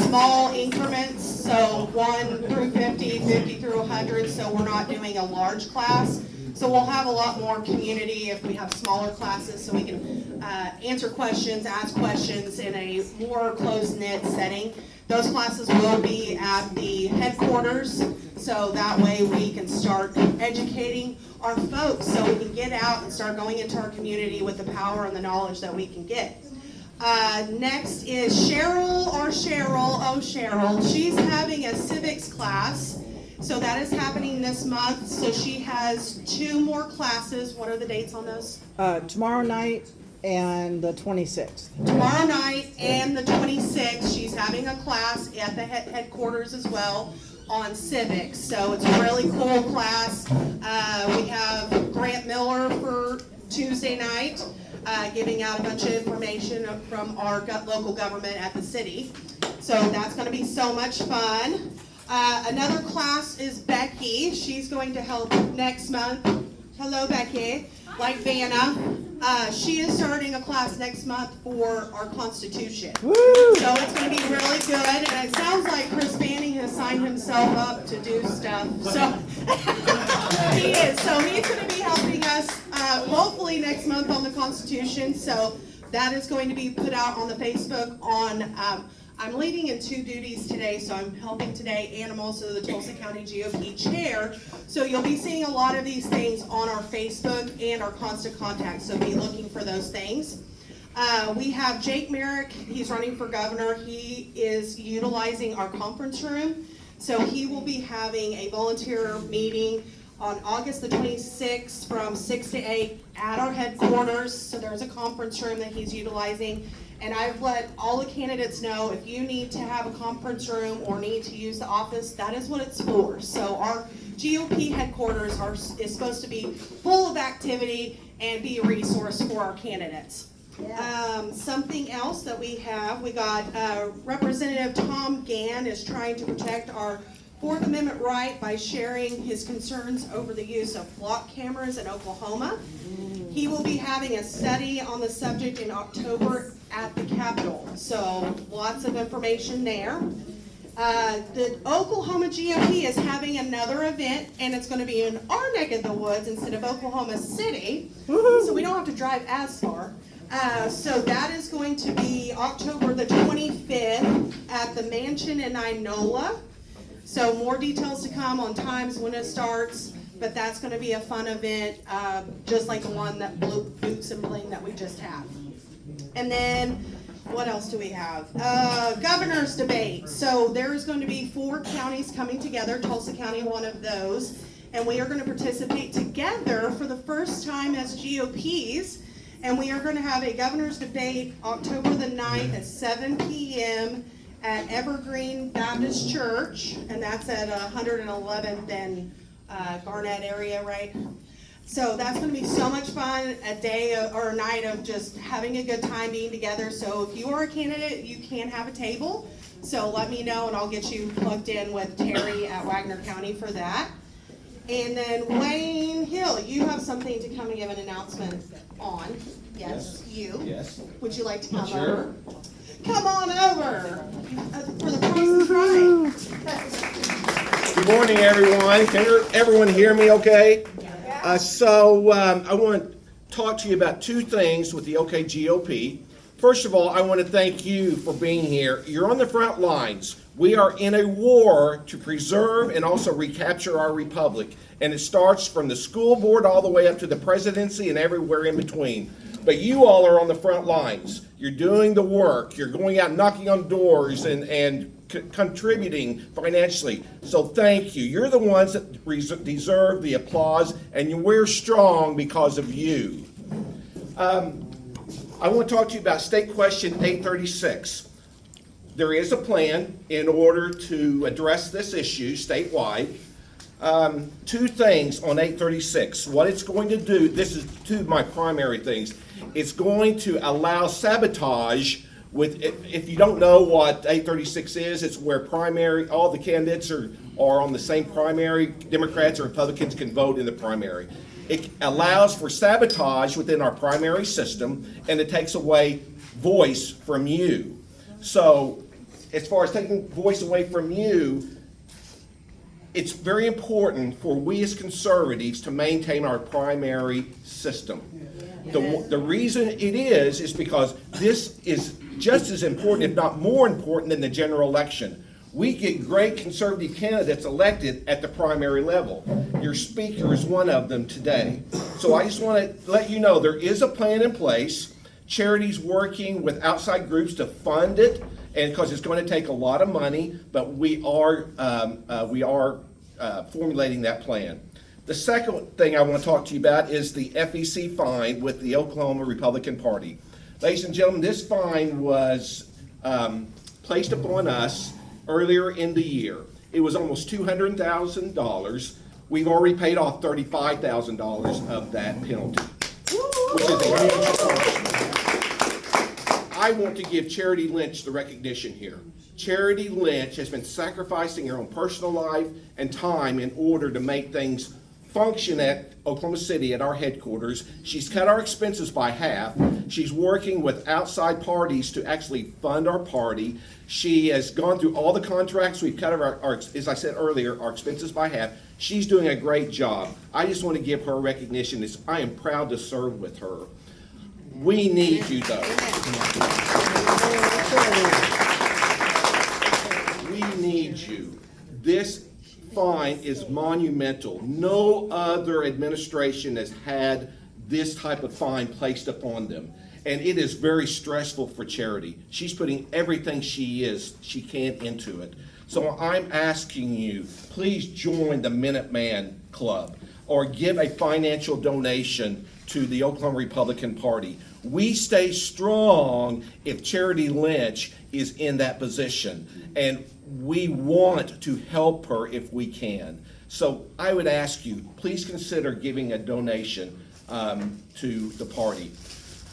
small increments, so 1 through 50, 50 through 100, so we're not doing a large class. So we'll have a lot more community if we have smaller classes, so we can answer questions, ask questions in a more close-knit setting. Those classes will be at the headquarters, so that way we can start educating our folks so we can get out and start going into our community with the power and the knowledge that we can get. Next is Cheryl. Oh, Cheryl. She's having a civics class. So that is happening this month. So she has 2 more classes. What are the dates on those? Tomorrow night and the 26th. Tomorrow night and the 26th, she's having a class at the headquarters as well on civics. So it's a really cool class. We have Grant Miller for Tuesday night, giving out a bunch of information from our local government at the city. So that's going to be so much fun. Another class is Becky. She's going to help next month. Hello, Becky. Like Vanna. She is starting a class next month for our Constitution. Woo! So it's going to be really good. And it sounds like Chris Banning has signed himself up to do stuff. So he is. So he's going to be helping us hopefully next month on the Constitution. So that is going to be put out on the Facebook on I'm leading in 2 duties today, so I'm helping today and I'm also the Tulsa County GOP chair. So you'll be seeing a lot of these things on our Facebook and our constant contact, so be looking for those things. We have Jake Merrick. He's running for governor. He is utilizing our conference room. So he will be having a volunteer meeting on August the 26th from 6 to 8 at our headquarters. So there's a conference room that he's utilizing. And I've let all the candidates know if you need to have a conference room or need to use the office, that is what it's for. So our GOP headquarters is supposed to be full of activity and be a resource for our candidates. Yeah. Something else that we got Representative Tom Gann is trying to protect our 4th Amendment right by sharing his concerns over the use of flock cameras in Oklahoma. He will be having a study on the subject in October at the Capitol. So lots of information there. The Oklahoma GOP is having another event, and it's going to be in our neck of the woods instead of Oklahoma City. Woo-hoo. So we don't have to drive as far. So that is going to be October the 25th at the Mansion in Inola. So more details to come on times when it starts, but that's going to be a fun event, just like the one that Boots and Bling that we just had. And then, what else do we have? Governor's debate. So there is going to be 4 counties coming together, Tulsa County one of those, and we are going to participate together for the first time as GOPs, and we are going to have a governor's debate October the 9th at 7 p.m. at Evergreen Baptist Church, and that's at 111th and Garnett area, right? So that's going to be so much fun, a day or a night of just having a good time being together. So if you are a candidate, you can have a table. So let me know and I'll get you plugged in with Terry at Wagner County for that. And then Wayne Hill, you have something to come and give an announcement on. Yes, you. Yes. Would you like to come Sure. over? Come on over for the price is right. Good morning, everyone. Can everyone hear me okay? So I want to talk to you about 2 things with the OK GOP. First of all, I want to thank you for being here. You're on the front lines. We are in a war to preserve and also recapture our republic. And it starts from the school board all the way up to the presidency and everywhere in between. But you all are on the front lines. You're doing the work. You're going out knocking on doors and contributing financially. So thank you. You're the ones that deserve the applause, and we're strong because of you. I want to talk to you about State Question 836. There is a plan in order to address this issue statewide. 2 things on 836. What it's going to do, this is 2 of my primary things. It's going to allow sabotage with, if you don't know what 836 is, it's where all the candidates are on the same primary. Democrats or Republicans can vote in the primary. It allows for sabotage within our primary system, and it takes away voice from you. So as far as taking voice away from you, it's very important for we as conservatives to maintain our primary system. The reason it is because this is just as important, if not more important, than the general election. We get great conservative candidates elected at the primary level. Your speaker is one of them today. So I just want to let you know there is a plan in place. Charity's working with outside groups to fund it, and because it's going to take a lot of money, but we are formulating that plan. The second thing I want to talk to you about is the FEC fine with the Oklahoma Republican Party. Ladies and gentlemen, this fine was placed upon us earlier in the year. It was almost $200,000. We've already paid off $35,000 of that penalty, which is a huge accomplishment. I want to give Charity Lynch the recognition here. Charity Lynch has been sacrificing her own personal life and time in order to make things function at Oklahoma City at our headquarters. She's cut our expenses by half. She's working with outside parties to actually fund our party. She has gone through all the contracts. We've cut our, as I said earlier, our expenses by half. She's doing a great job. I just want to give her recognition. I am proud to serve with her. We need you, though. We need you. This fine is monumental. No other administration has had this type of fine placed upon them. And it is very stressful for Charity. She's putting everything she can into it. So I'm asking you, please join the Minuteman Club or give a financial donation to the Oklahoma Republican Party. We stay strong if Charity Lynch is in that position, and we want to help her if we can. So I would ask you, please consider giving a donation to the party.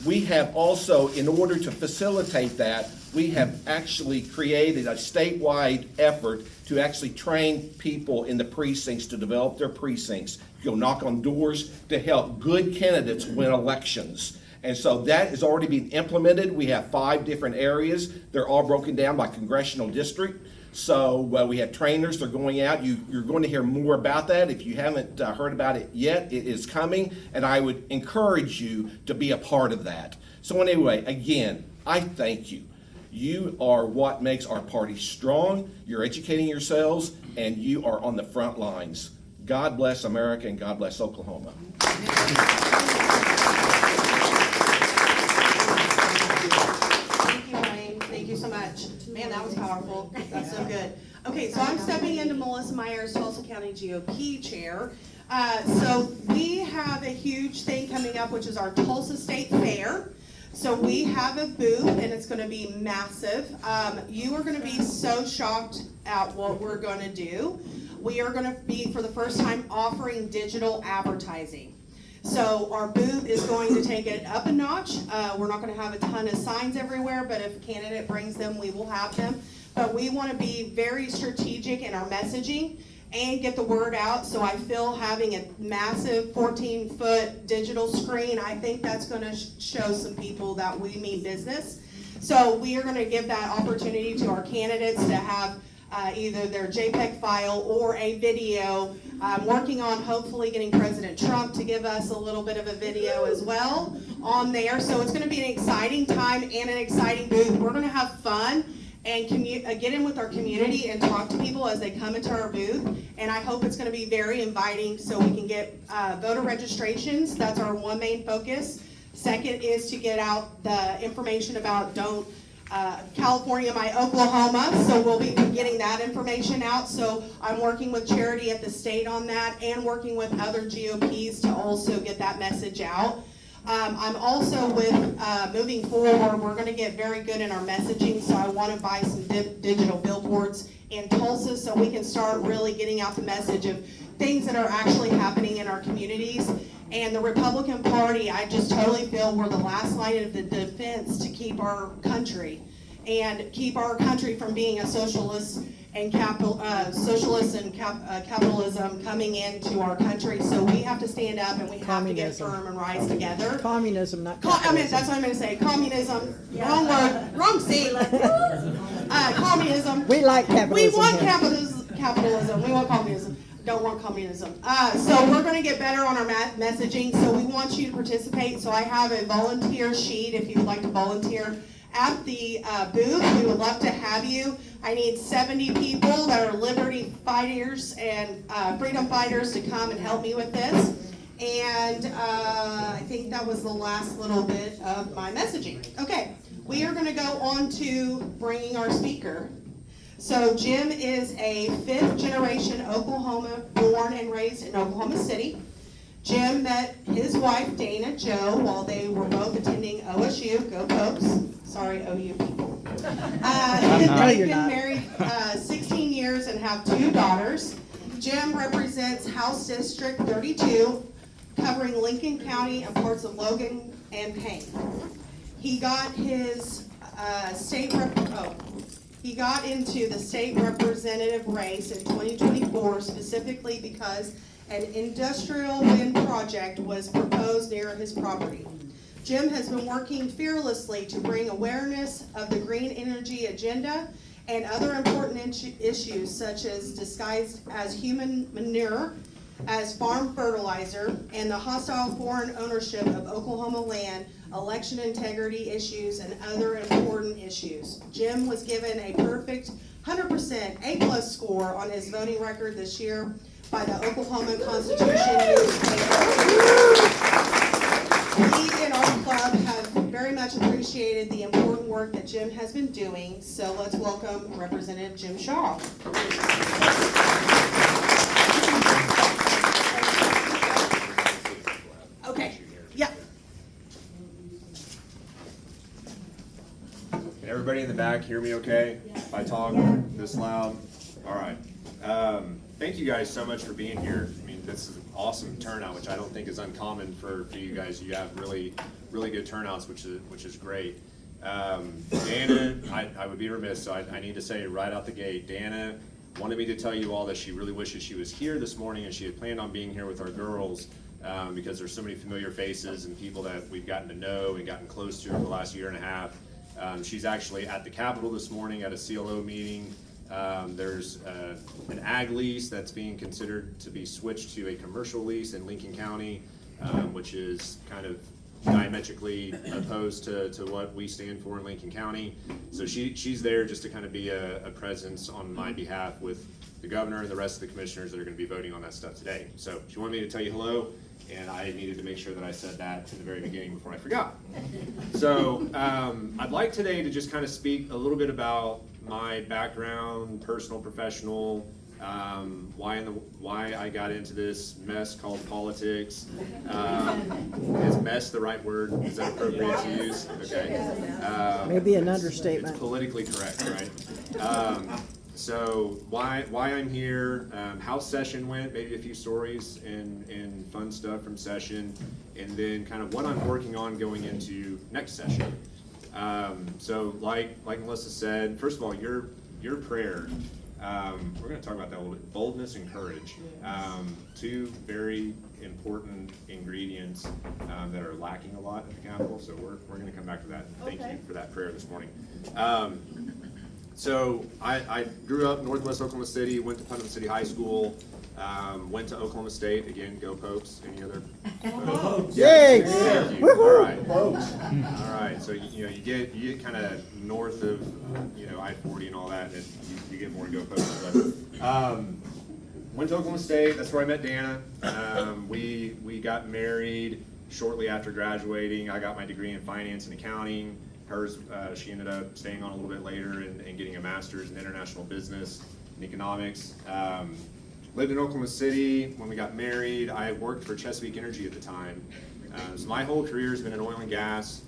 We have also, in order to facilitate that, we have actually created a statewide effort to actually train people in the precincts to develop their precincts, go knock on doors to help good candidates win elections. And so that is already being implemented. We have 5 different areas. They're all broken down by congressional district. So we have trainers. They're going out. You're going to hear more about that. If you haven't heard about it yet, it is coming. And I would encourage you to be a part of that. So anyway, again, I thank you. You are what makes our party strong. You're educating yourselves, and you are on the front lines. God bless America, and God bless Oklahoma. Thank you so much. Man, that was powerful. That's so good. Okay, so I'm stepping into Melissa Myers, Tulsa County GOP chair. So we have a huge thing coming up, which is our Tulsa State Fair. So we have a booth, and it's going to be massive. You are going to be so shocked at what we're going to do. We are going to be, for the first time, offering digital advertising. So our booth is going to take it up a notch. We're not going to have a ton of signs everywhere, but if a candidate brings them, we will have them. But we want to be very strategic in our messaging and get the word out. So I feel having a massive 14-foot digital screen, I think that's going to show some people that we mean business. So we are going to give that opportunity to our candidates to have either their JPEG file or a video. I'm working on hopefully getting President Trump to give us a little bit of a video as well on there. So it's going to be an exciting time and an exciting booth. We're going to have fun and get in with our community and talk to people as they come into our booth. And I hope it's going to be very inviting so we can get voter registrations. That's our one main focus. Second is to get out the information about Don't California, My Oklahoma. So we'll be getting that information out. So I'm working with Charity at the state on that and working with other GOPs to also get that message out. I'm also with moving forward, we're going to get very good in our messaging, so I want to buy some digital billboards in Tulsa so we can start really getting out the message of things that are actually happening in our communities. And the Republican Party, I just totally feel we're the last line of the defense to keep our country and keep our country from being a socialist and capitalism coming into our country. So we have to stand up and we have to get firm and rise together. Communism, not I mean, capitalism. that's what I'm going to say. Communism. Yeah. Wrong word. Wrong seat. Communism. We like We capitalism want here. capitalism. We want communism. Don't want communism. So we're going to get better on our messaging. So we want you to participate. So I have a volunteer sheet if you would like to volunteer at the booth. We would love to have you. I need 70 people that are liberty fighters and freedom fighters to come and help me with this. And I think that was the last little bit of my messaging. Okay, we are going to go on to bringing our speaker. So Jim is a 5th generation Oklahoma, born and raised in Oklahoma City. Jim met his wife Dana Jo while they were both attending OSU. Go Pokes. Sorry, OU people. They've you're been not. married 16 years and have 2 daughters. Jim represents House District 32, covering Lincoln County and parts of Logan and Payne. He got his he got into the state representative race in 2024 specifically because an industrial wind project was proposed near his property. Jim has been working fearlessly to bring awareness of the green energy agenda and other important issues such as disguised as human manure, as farm fertilizer, and the hostile foreign ownership of Oklahoma land, election integrity issues, and other important issues. Jim was given a perfect 100% A+ score on his voting record this year by the Oklahoma Constitution newspaper. We in our club have very much appreciated the important work that Jim has been doing, so let's welcome Representative Jim Shaw. Okay, yeah. Can everybody in the back hear me okay? If I talk this loud? All right. Thank you guys so much for being here. I mean, this is an awesome turnout, which I don't think is uncommon for you guys. You have really good turnouts, which is great. Dana, I would be remiss, so I need to say right out the gate, Dana wanted me to tell you all that she really wishes she was here this morning and she had planned on being here with our girls because there's so many familiar faces and people that we've gotten to know and gotten close to over the last year and a half. She's actually at the Capitol this morning at a CLO meeting. There's an ag lease that's being considered to be switched to a commercial lease in Lincoln County, which is kind of diametrically opposed to what we stand for in Lincoln County. So she's there just to kind of be a presence on my behalf with the governor and the rest of the commissioners that are going to be voting on that stuff today. So she wanted me to tell you hello, and I needed to make sure that I said that in the very beginning before I forgot. So I'd like today to just kind of speak a little bit about my background, personal, professional, why I got into this mess called politics. Is mess the right word? Is that appropriate to use? Okay. Maybe an It's understatement. politically correct, right? So why I'm here, how session went, maybe a few stories and fun stuff from session, and then kind of what I'm working on going into next session. So like Melissa said, first of all, your prayer, we're going to talk about that a little bit. Boldness and courage, 2 very important ingredients that are lacking a lot at the Capitol. So we're going to come back to that. Thank you for that prayer this morning. So I grew up Northwest Oklahoma City, went to Putnam City High School, went to Oklahoma State. Again, go Pokes. Any other? Yay! Thank you. All right. All right. So you get kind of north of I-40 and all that, and you get more go Pokes. But went to Oklahoma State. That's where I met Dana. We got married shortly after graduating. I got my degree in finance and accounting. Hers, she ended up staying on a little bit later and getting a master's in international business and economics. Lived in Oklahoma City. When we got married, I worked for Chesapeake Energy at the time. So my whole career has been in oil and gas.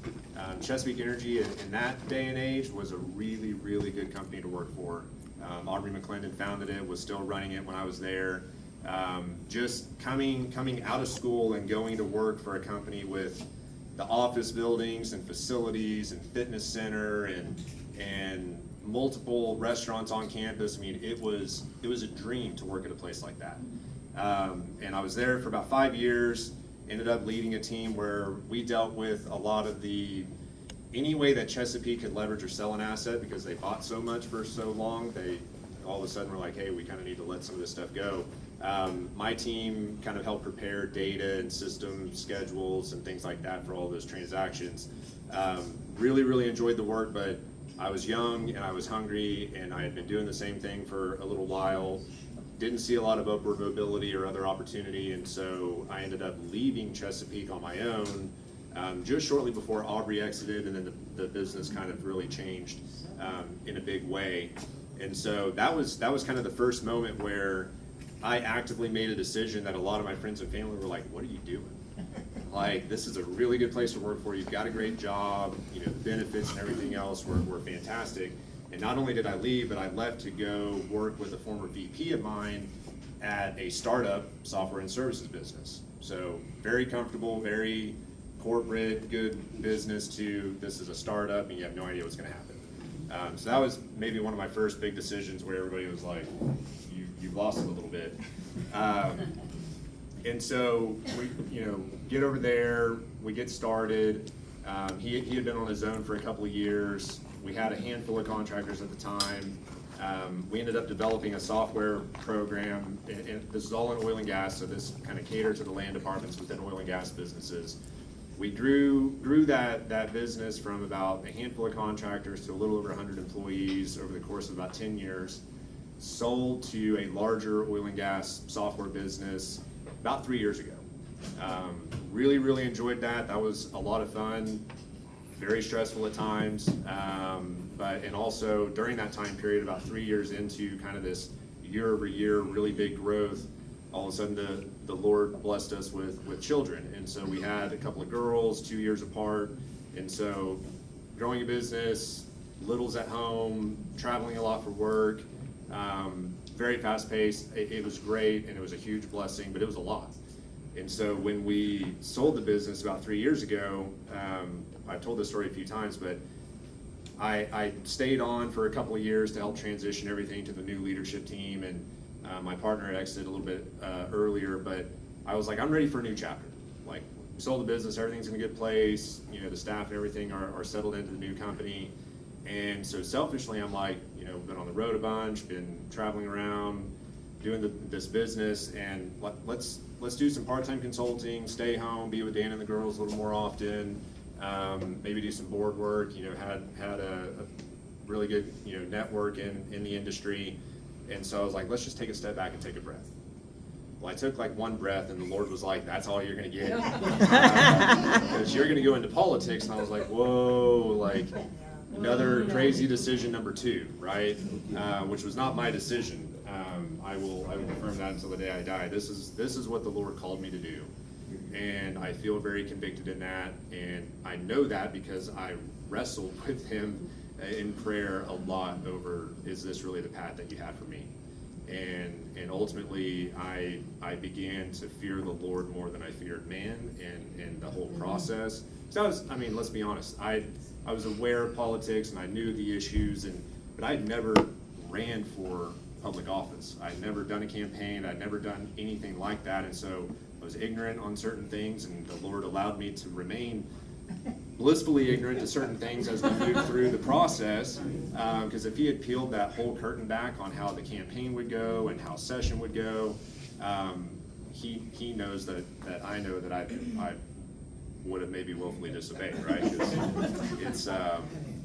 Chesapeake Energy in that day and age was a really, really good company to work for. Aubrey McClendon founded it, was still running it when I was there. Just coming out of school and going to work for a company with the office buildings and facilities and fitness center and multiple restaurants on campus. I mean, it was a dream to work at a place like that. And I was there for about 5 years, ended up leading a team where we dealt with a lot of the any way that Chesapeake could leverage or sell an asset, because they bought so much for so long, they all of a sudden were like, hey, we kind of need to let some of this stuff go. My team kind of helped prepare data and system schedules and things like that for all those transactions. Really enjoyed the work, but I was young and I was hungry, and I had been doing the same thing for a little while. Didn't see a lot of upward mobility or other opportunity, and so I ended up leaving Chesapeake on my own just shortly before Aubrey exited, and then the business kind of really changed in a big way. And so that was kind of the first moment where I actively made a decision that a lot of my friends and family were like, what are you doing? Like, this is a really good place to work for. You've got a great job. You know, the benefits and everything else were fantastic. And not only did I leave, but I left to go work with a former VP of mine at a startup software and services business. So very comfortable, very corporate, good business, to this is a startup and you have no idea what's going to happen. So that was maybe one of my first big decisions where everybody was like, you've lost it a little bit. And so we, get over there, we get started. He had been on his own for a couple of years. We had a handful of contractors at the time. We ended up developing a software program, and this is all in oil and gas, so this kind of catered to the land departments within oil and gas businesses. We grew that business from about a handful of contractors to a little over 100 employees over the course of about 10 years. Sold to a larger oil and gas software business about 3 years ago. Really enjoyed that. That was a lot of fun, very stressful at times, and also during that time period, about 3 years into kind of this year-over-year really big growth, all of a sudden the Lord blessed us with children. And so we had a couple of girls, 2 years apart, and so growing a business, littles at home, traveling a lot for work, very fast paced. It was great, and it was a huge blessing, but it was a lot. And so when we sold the business about 3 years ago, I've told this story a few times, but I stayed on for a couple of years to help transition everything to the new leadership team, and my partner had exited a little bit earlier, but I was like, I'm ready for a new chapter. Like, we sold the business, everything's in a good place, the staff and everything are settled into the new company. And so selfishly, I'm like, been on the road a bunch, been traveling around, doing this business, and let's do some part-time consulting, stay home, be with Dan and the girls a little more often, maybe do some board work. Had a really good network in the industry, and so I was like, let's just take a step back and take a breath. Well, I took like one breath, and the Lord was like, that's all you're gonna get, because you're gonna go into politics. And I was like, whoa, like another crazy decision number 2, right? Which was not my decision. I will confirm that until the day I die. This is what the Lord called me to do, and I feel very convicted in that, and I know that because I wrestled with Him in prayer a lot over, is this really the path that you have for me? And ultimately, I began to fear the Lord more than I feared man, and the whole process. So let's be honest, I was aware of politics and I knew the issues, but I'd never ran for public office. I'd never done a campaign. I'd never done anything like that, and so I was ignorant on certain things, and the Lord allowed me to remain blissfully ignorant to certain things as we moved through the process, because if He had peeled that whole curtain back on how the campaign would go and how session would go, He knows that I know that I would have maybe willfully disobeyed, right? Because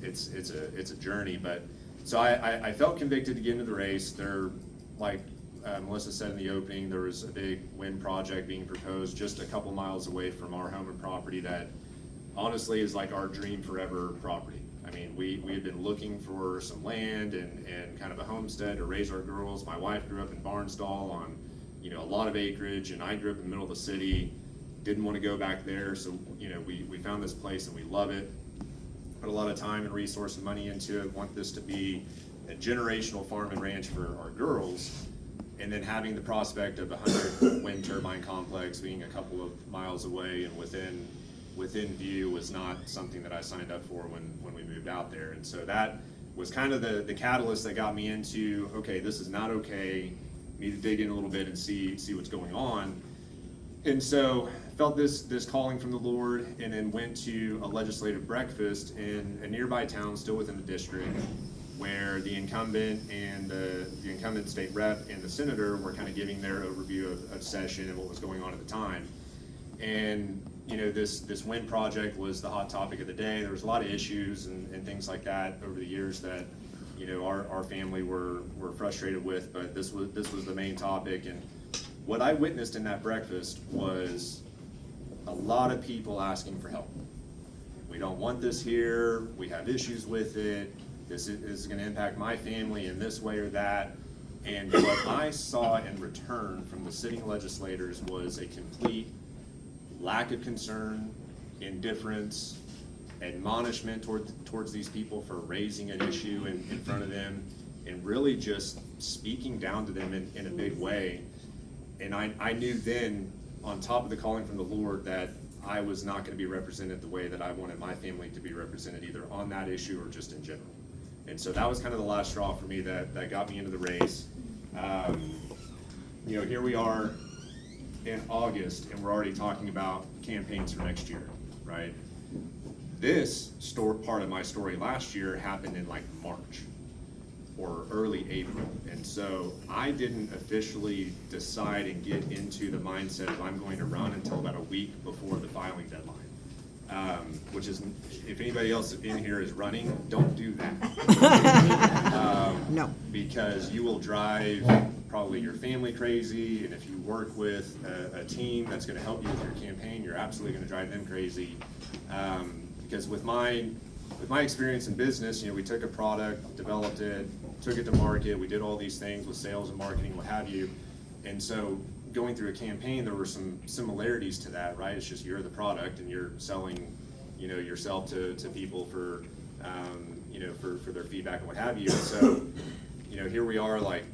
it's a journey, but so I felt convicted to get into the race. There, like Melissa said in the opening, there was a big wind project being proposed just a couple miles away from our home and property that honestly is like our dream forever property. I mean, we had been looking for some land and kind of a homestead to raise our girls. My wife grew up in Barnsdall on a lot of acreage, and I grew up in the middle of the city. Didn't want to go back there, so we found this place and we love it. Put a lot of time and resource and money into it. Want this to be a generational farm and ranch for our girls, and then having the prospect of a 100 wind turbine complex being a couple of miles away and within view was not something that I signed up for when we moved out there. And so that was kind of the catalyst that got me into, okay, this is not okay. Need to dig in a little bit and see what's going on. And so felt this calling from the Lord, and then went to a legislative breakfast in a nearby town, still within the district, where the incumbent and the incumbent state rep and the senator were kind of giving their overview of session and what was going on at the time. And this wind project was the hot topic of the day. There was a lot of issues and things like that over the years that our family were frustrated with, but this was the main topic. And what I witnessed in that breakfast was a lot of people asking for help. We don't want this here. We have issues with it. This is going to impact my family in this way or that. And what I saw in return from the sitting legislators was a complete lack of concern, indifference, admonishment towards these people for raising an issue in front of them, and really just speaking down to them in a big way. And I knew then, on top of the calling from the Lord, that I was not going to be represented the way that I wanted my family to be represented, either on that issue or just in general. And so that was kind of the last straw for me that got me into the race. Here we are in August, and we're already talking about campaigns for next year, right? This part of my story last year happened in like March or early April. And so I didn't officially decide and get into the mindset of I'm going to run until about a week before the filing deadline. Which is, if anybody else in here is running, don't do that. No. Because you will drive probably your family crazy, and if you work with a team that's going to help you with your campaign, you're absolutely going to drive them crazy. Because with my experience in business, we took a product, developed it, took it to market, we did all these things with sales and marketing, what have you. And so going through a campaign, there were some similarities to that, right? It's just you're the product and you're selling, yourself to people for, for their feedback and what have you. And so, here we are, like,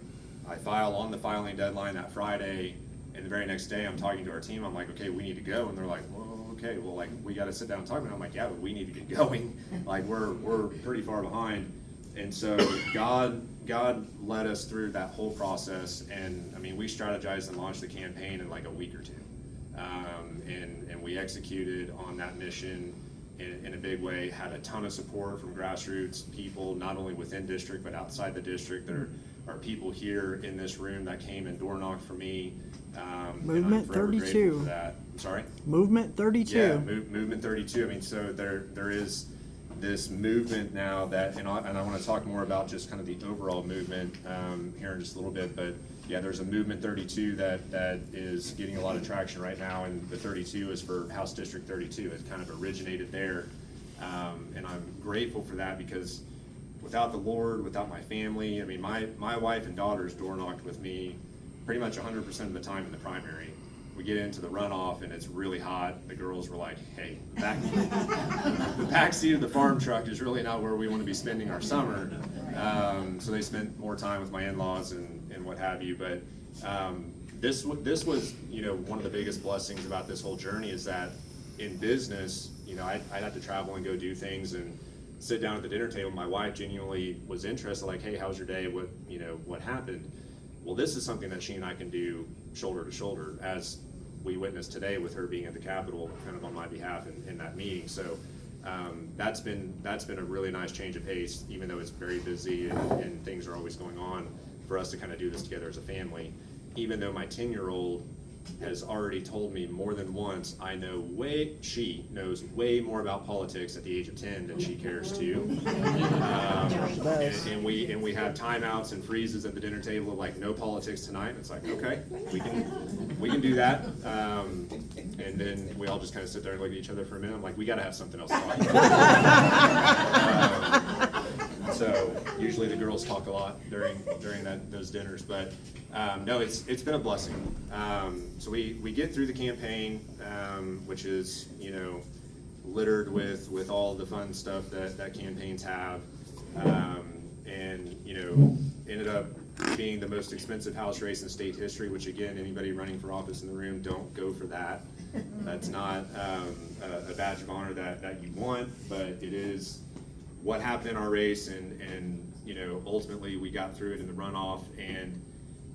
I file on the filing deadline that Friday, and the very next day I'm talking to our team. I'm like, okay, we need to go. And they're like, well, okay, well, like, we got to sit down and talk about it. I'm like, yeah, but we need to get going. Like, we're pretty far behind. And so God led us through that whole process, and I mean, we strategized and launched the campaign in like a week or two, and we executed on that mission in a big way. Had a ton of support from Grassroots people, not only within district but outside the district. There are people here in this room that came and door knocked for me. Movement 32. For that. I'm sorry. Movement 32. Yeah, Movement 32. I mean, so there is this movement now that, and I want to talk more about just kind of the overall movement here in just a little bit, but yeah, there's a Movement 32 that is getting a lot of traction right now, and the 32 is for House District 32. It kind of originated there, and I'm grateful for that, because without the Lord, without my family, I mean, my wife and daughters door knocked with me pretty much 100% of the time in the primary. We get into the runoff and it's really hot. The girls were like, hey, the back seat of the farm truck is really not where we want to be spending our summer. So they spent more time with my in-laws and what have you. But this was, one of the biggest blessings about this whole journey is that in business, I'd have to travel and go do things and sit down at the dinner table. My wife genuinely was interested, like, hey, how's your day? What happened? Well, this is something that she and I can do shoulder to shoulder, as we witnessed today with her being at the Capitol kind of on my behalf in that meeting. So that's been a really nice change of pace, even though it's very busy and things are always going on, for us to kind of do this together as a family. Even though my 10-year-old has already told me more than once, she knows way more about politics at the age of 10 than she cares to. And we have timeouts and freezes at the dinner table of like, no politics tonight. And it's like, okay, we can do that. And then we all just kind of sit there and look at each other for a minute. I'm like, we got to have something else to talk about. So usually the girls talk a lot during those dinners, but no, it's been a blessing. So we get through the campaign, which is littered with all the fun stuff that campaigns have, and ended up being the most expensive House race in state history. Which, again, anybody running for office in the room, don't go for that. That's not a badge of honor that you want, but it is what happened in our race, and ultimately we got through it in the runoff. And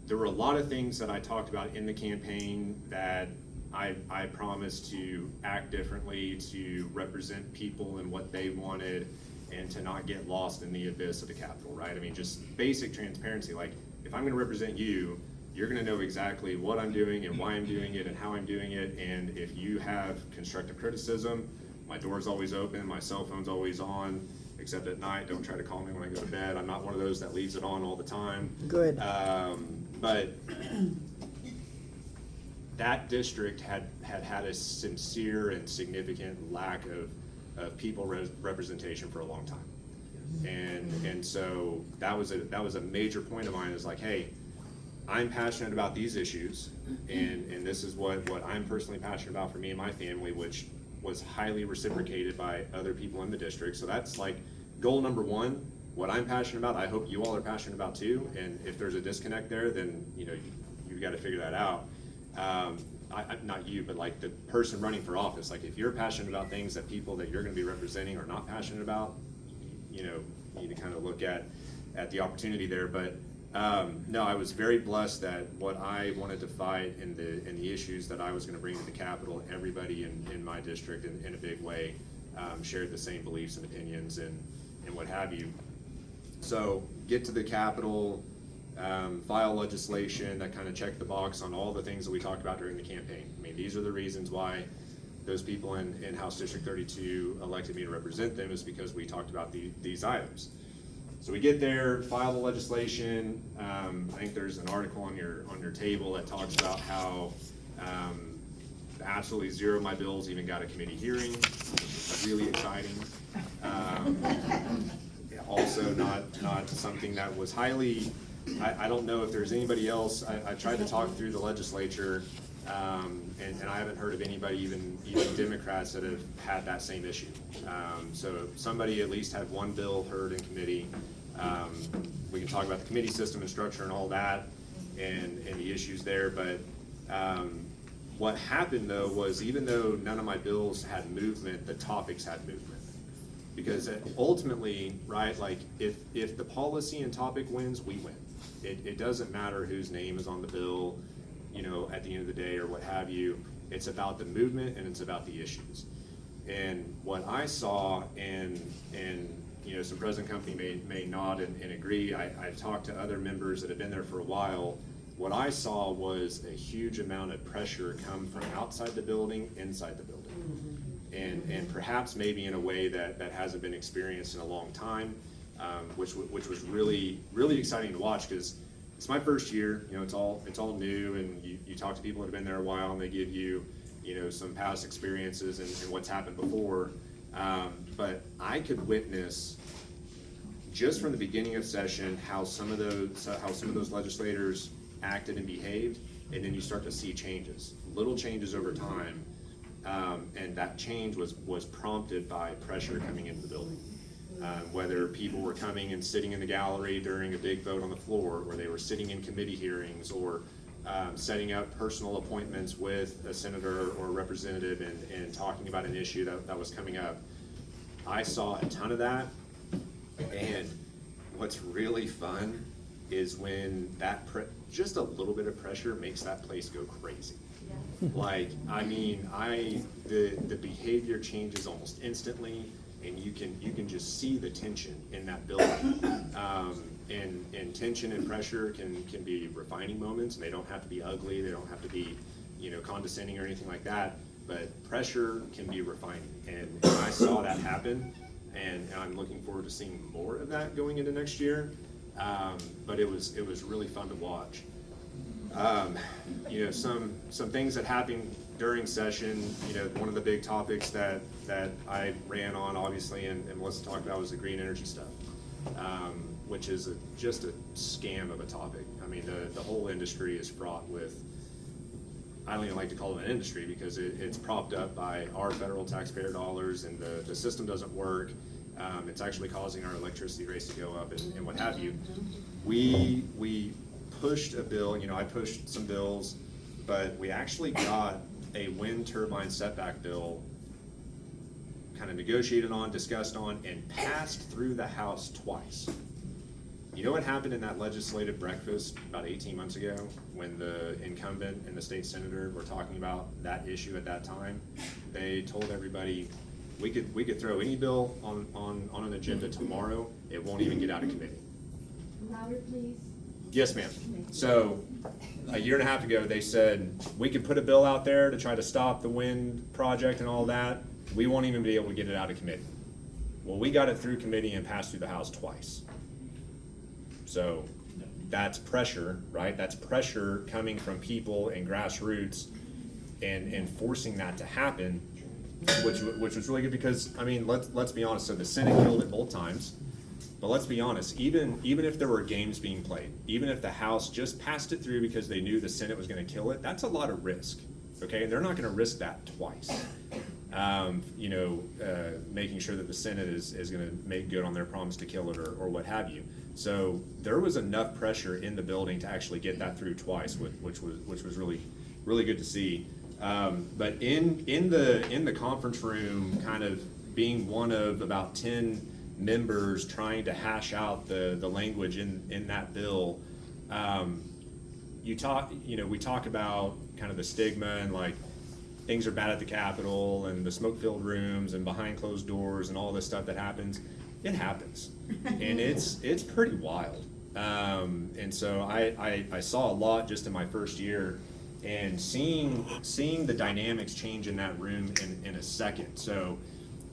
there were a lot of things that I talked about in the campaign that I promised to act differently, to represent people and what they wanted, and to not get lost in the abyss of the Capitol, right? I mean, just basic transparency. Like, if I'm gonna represent you, you're gonna know exactly what I'm doing and why I'm doing it and how I'm doing it. And if you have constructive criticism, my door's always open, my cell phone's always on, except at night. Don't try to call me when I go to bed. I'm not one of those that leaves it on all the time. Good. But that district had a sincere and significant lack of people representation for a long time. And so that was a major point of mine, is like, hey, I'm passionate about these issues, and this is what I'm personally passionate about for me and my family, which was highly reciprocated by other people in the district. So that's like goal number one. What I'm passionate about, I hope you all are passionate about too. And if there's a disconnect there, then you've got to figure that out. Not you, but like the person running for office. Like, if you're passionate about things that people that you're going to be representing are not passionate about, you need to kind of look at the opportunity there. But no, I was very blessed that what I wanted to fight and the issues that I was going to bring to the Capitol, everybody in my district in a big way shared the same beliefs and opinions and what have you. So get to the Capitol, file legislation that kind of checked the box on all the things that we talked about during the campaign. I mean, these are the reasons why those people in House District 32 elected me to represent them, is because we talked about these items. So we get there, file the legislation. I think there's an article on your table that talks about how absolutely zero of my bills even got a committee hearing, which is really exciting. Also not something that was highly, I don't know if there's anybody else. I tried to talk through the legislature, and I haven't heard of anybody, even Democrats, that have had that same issue. So somebody at least had one bill heard in committee. We can talk about the committee system and structure and all that, and the issues there. But what happened though was, even though none of my bills had movement, the topics had movement. Because ultimately, right, like if the policy and topic wins, we win. It doesn't matter whose name is on the bill, at the end of the day or what have you. It's about the movement and it's about the issues. And what I saw, and some present company may nod and agree. I've talked to other members that have been there for a while. What I saw was a huge amount of pressure come from outside the building, inside the building. And perhaps maybe in a way that hasn't been experienced in a long time, which was really, really exciting to watch, because it's my first year. It's all new, and you talk to people that have been there a while, and they give you some past experiences and what's happened before. But I could witness just from the beginning of session how some of those legislators acted and behaved, and then you start to see little changes over time. And that change was prompted by pressure coming into the building. Whether people were coming and sitting in the gallery during a big vote on the floor, or they were sitting in committee hearings, or setting up personal appointments with a senator or a representative and talking about an issue that was coming up. I saw a ton of that, and what's really fun is when that just a little bit of pressure makes that place go crazy. Like, I mean, the behavior changes almost instantly, and you can just see the tension in that building. And tension and pressure can be refining moments, and they don't have to be ugly. They don't have to be, condescending or anything like that. But pressure can be refining, and I saw that happen, and I'm looking forward to seeing more of that going into next year. But it was really fun to watch. Some things that happened during session. One of the big topics that I ran on, obviously, and Melissa talked about, was the green energy stuff, which is just a scam of a topic. I mean, the whole industry is fraught with, I don't even like to call it an industry, because it's propped up by our federal taxpayer dollars, and the system doesn't work. It's actually causing our electricity rates to go up and what have you. We pushed a bill, I pushed some bills, but we actually got a wind turbine setback bill kind of negotiated on, discussed on, and passed through the House twice. You know what happened in that legislative breakfast about 18 months ago when the incumbent and the state senator were talking about that issue at that time? They told everybody, we could throw any bill on an agenda tomorrow, it won't even get out of committee. Louder, please. Yes, ma'am. So, a year and a half ago, they said, we could put a bill out there to try to stop the wind project and all that, we won't even be able to get it out of committee. Well, we got it through committee and passed through the House twice. So, that's pressure, right? That's pressure coming from people and grassroots and forcing that to happen, which was really good because, I mean, let's be honest, so the Senate killed it both times. But let's be honest, even if there were games being played, even if the House just passed it through because they knew the Senate was gonna kill it, that's a lot of risk, okay? And they're not gonna risk that twice. Making sure that the Senate is gonna make good on their promise to kill it or what have you. So there was enough pressure in the building to actually get that through twice, which was really, really good to see. But in the conference room, kind of being one of about 10 members trying to hash out the language in that bill, we talk about kind of the stigma and like things are bad at the Capitol and the smoke-filled rooms and behind closed doors and all this stuff that happens. It happens, and it's pretty wild. And so I saw a lot just in my first year, and seeing the dynamics change in that room in a second. So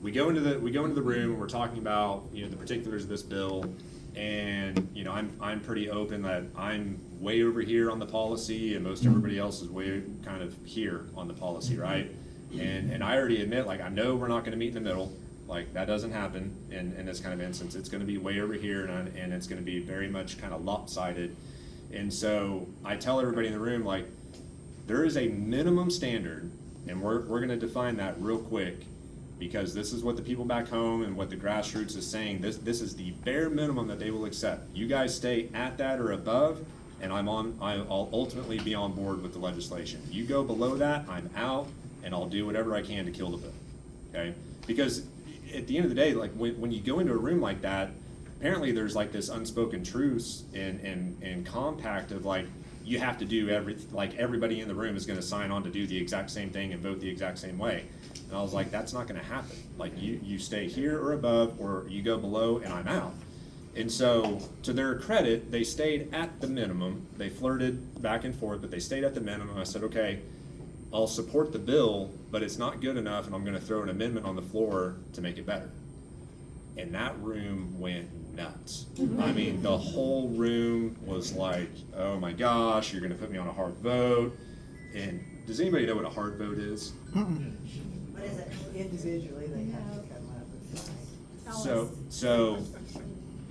we go into the room and we're talking about the particulars of this bill, and I'm pretty open that I'm way over here on the policy and most everybody else is way kind of here on the policy, right? And I already admit, like, I know we're not gonna meet in the middle. Like, that doesn't happen in this kind of instance. It's gonna be way over here and it's gonna be very much kind of lopsided. And so I tell everybody in the room, like, there is a minimum standard, and we're gonna define that real quick, because this is what the people back home and what the grassroots is saying. This is the bare minimum that they will accept. You guys stay at that or above, and I'll ultimately be on board with the legislation. You go below that, I'm out, and I'll do whatever I can to kill the bill, okay? Because at the end of the day, like, when you go into a room like that, apparently there's like this unspoken truce and compact of like, you have to do everybody in the room is gonna sign on to do the exact same thing and vote the exact same way. And I was like, that's not gonna happen. Like, you stay here or above, or you go below and I'm out. And so, to their credit, they stayed at the minimum. They flirted back and forth, but they stayed at the minimum. I said, okay, I'll support the bill, but it's not good enough, and I'm gonna throw an amendment on the floor to make it better. And that room went nuts. I mean, the whole room was like, oh my gosh, you're gonna put me on a hard vote. And does anybody know what a hard vote is? What is it? Individually, they have to come up with something. So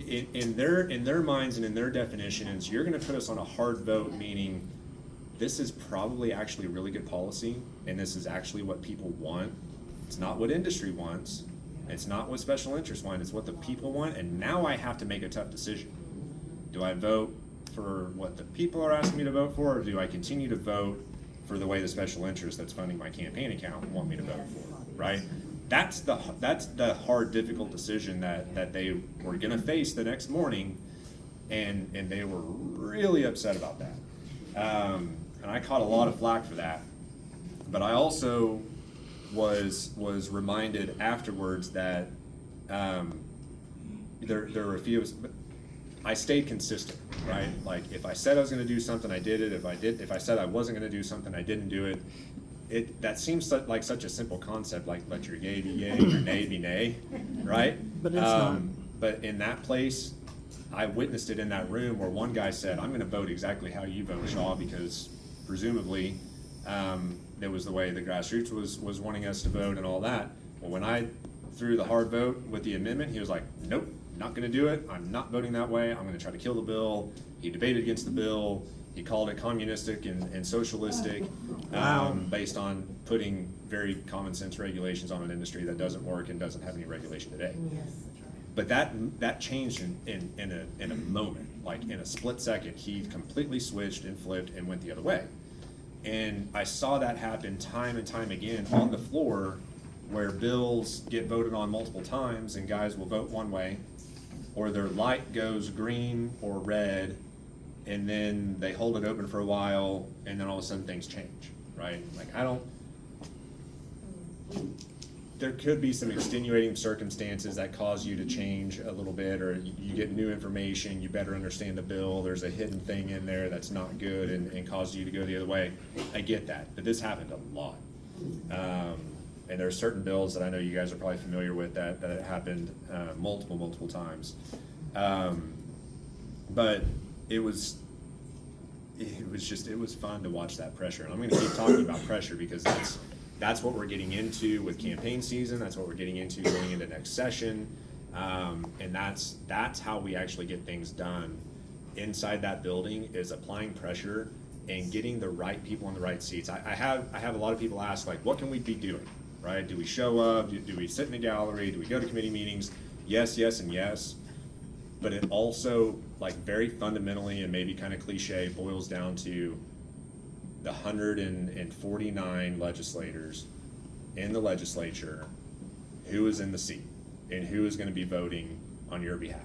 in their minds and in their definitions, you're gonna put us on a hard vote, meaning this is probably actually really good policy, and this is actually what people want. It's not what industry wants. It's not what special interests want. It's what the people want, and now I have to make a tough decision. Do I vote for what the people are asking me to vote for, or do I continue to vote for the way the special interest that's funding my campaign account want me to vote for, right? That's the hard, difficult decision that they were gonna face the next morning, and they were really upset about that. And I caught a lot of flack for that, but I also was reminded afterwards that there were a few. I stayed consistent, right? Like, if I said I was going to do something, I did it. If I said I wasn't going to do something, I didn't do it. That seems like such a simple concept, like let your yay be yay, your nay be nay, right? But it's not. But in that place, I witnessed it in that room where one guy said, "I'm going to vote exactly how you vote, Shaw," because presumably that was the way the grassroots was wanting us to vote and all that. Well, when I threw the hard vote with the amendment, he was like, "Nope, not gonna do it. I'm not voting that way. I'm gonna try to kill the bill." He debated against the bill. He called it communistic and socialistic, based on putting very common sense regulations on an industry that doesn't work and doesn't have any regulation today. Yes, that's right. But that changed in a moment, like in a split second. He completely switched and flipped and went the other way. And I saw that happen time and time again on the floor, where bills get voted on multiple times and guys will vote one way, or their light goes green or red, and then they hold it open for a while, and then all of a sudden things change, right? Like, there could be some extenuating circumstances that cause you to change a little bit, or you get new information, you better understand the bill, there's a hidden thing in there that's not good and causes you to go the other way. I get that, but this happened a lot. And there are certain bills that I know you guys are probably familiar with that happened multiple times. But it was fun to watch that pressure. And I'm gonna keep talking about pressure because that's what we're getting into with campaign season. That's what we're getting into going into next session. And that's how we actually get things done inside that building, is applying pressure and getting the right people in the right seats. I have a lot of people ask, like, what can we be doing, right? Do we show up? Do we sit in the gallery? Do we go to committee meetings? Yes, and yes. But it also, like, very fundamentally and maybe kind of cliche, boils down to the 149 legislators in the legislature, who is in the seat and who is going to be voting on your behalf.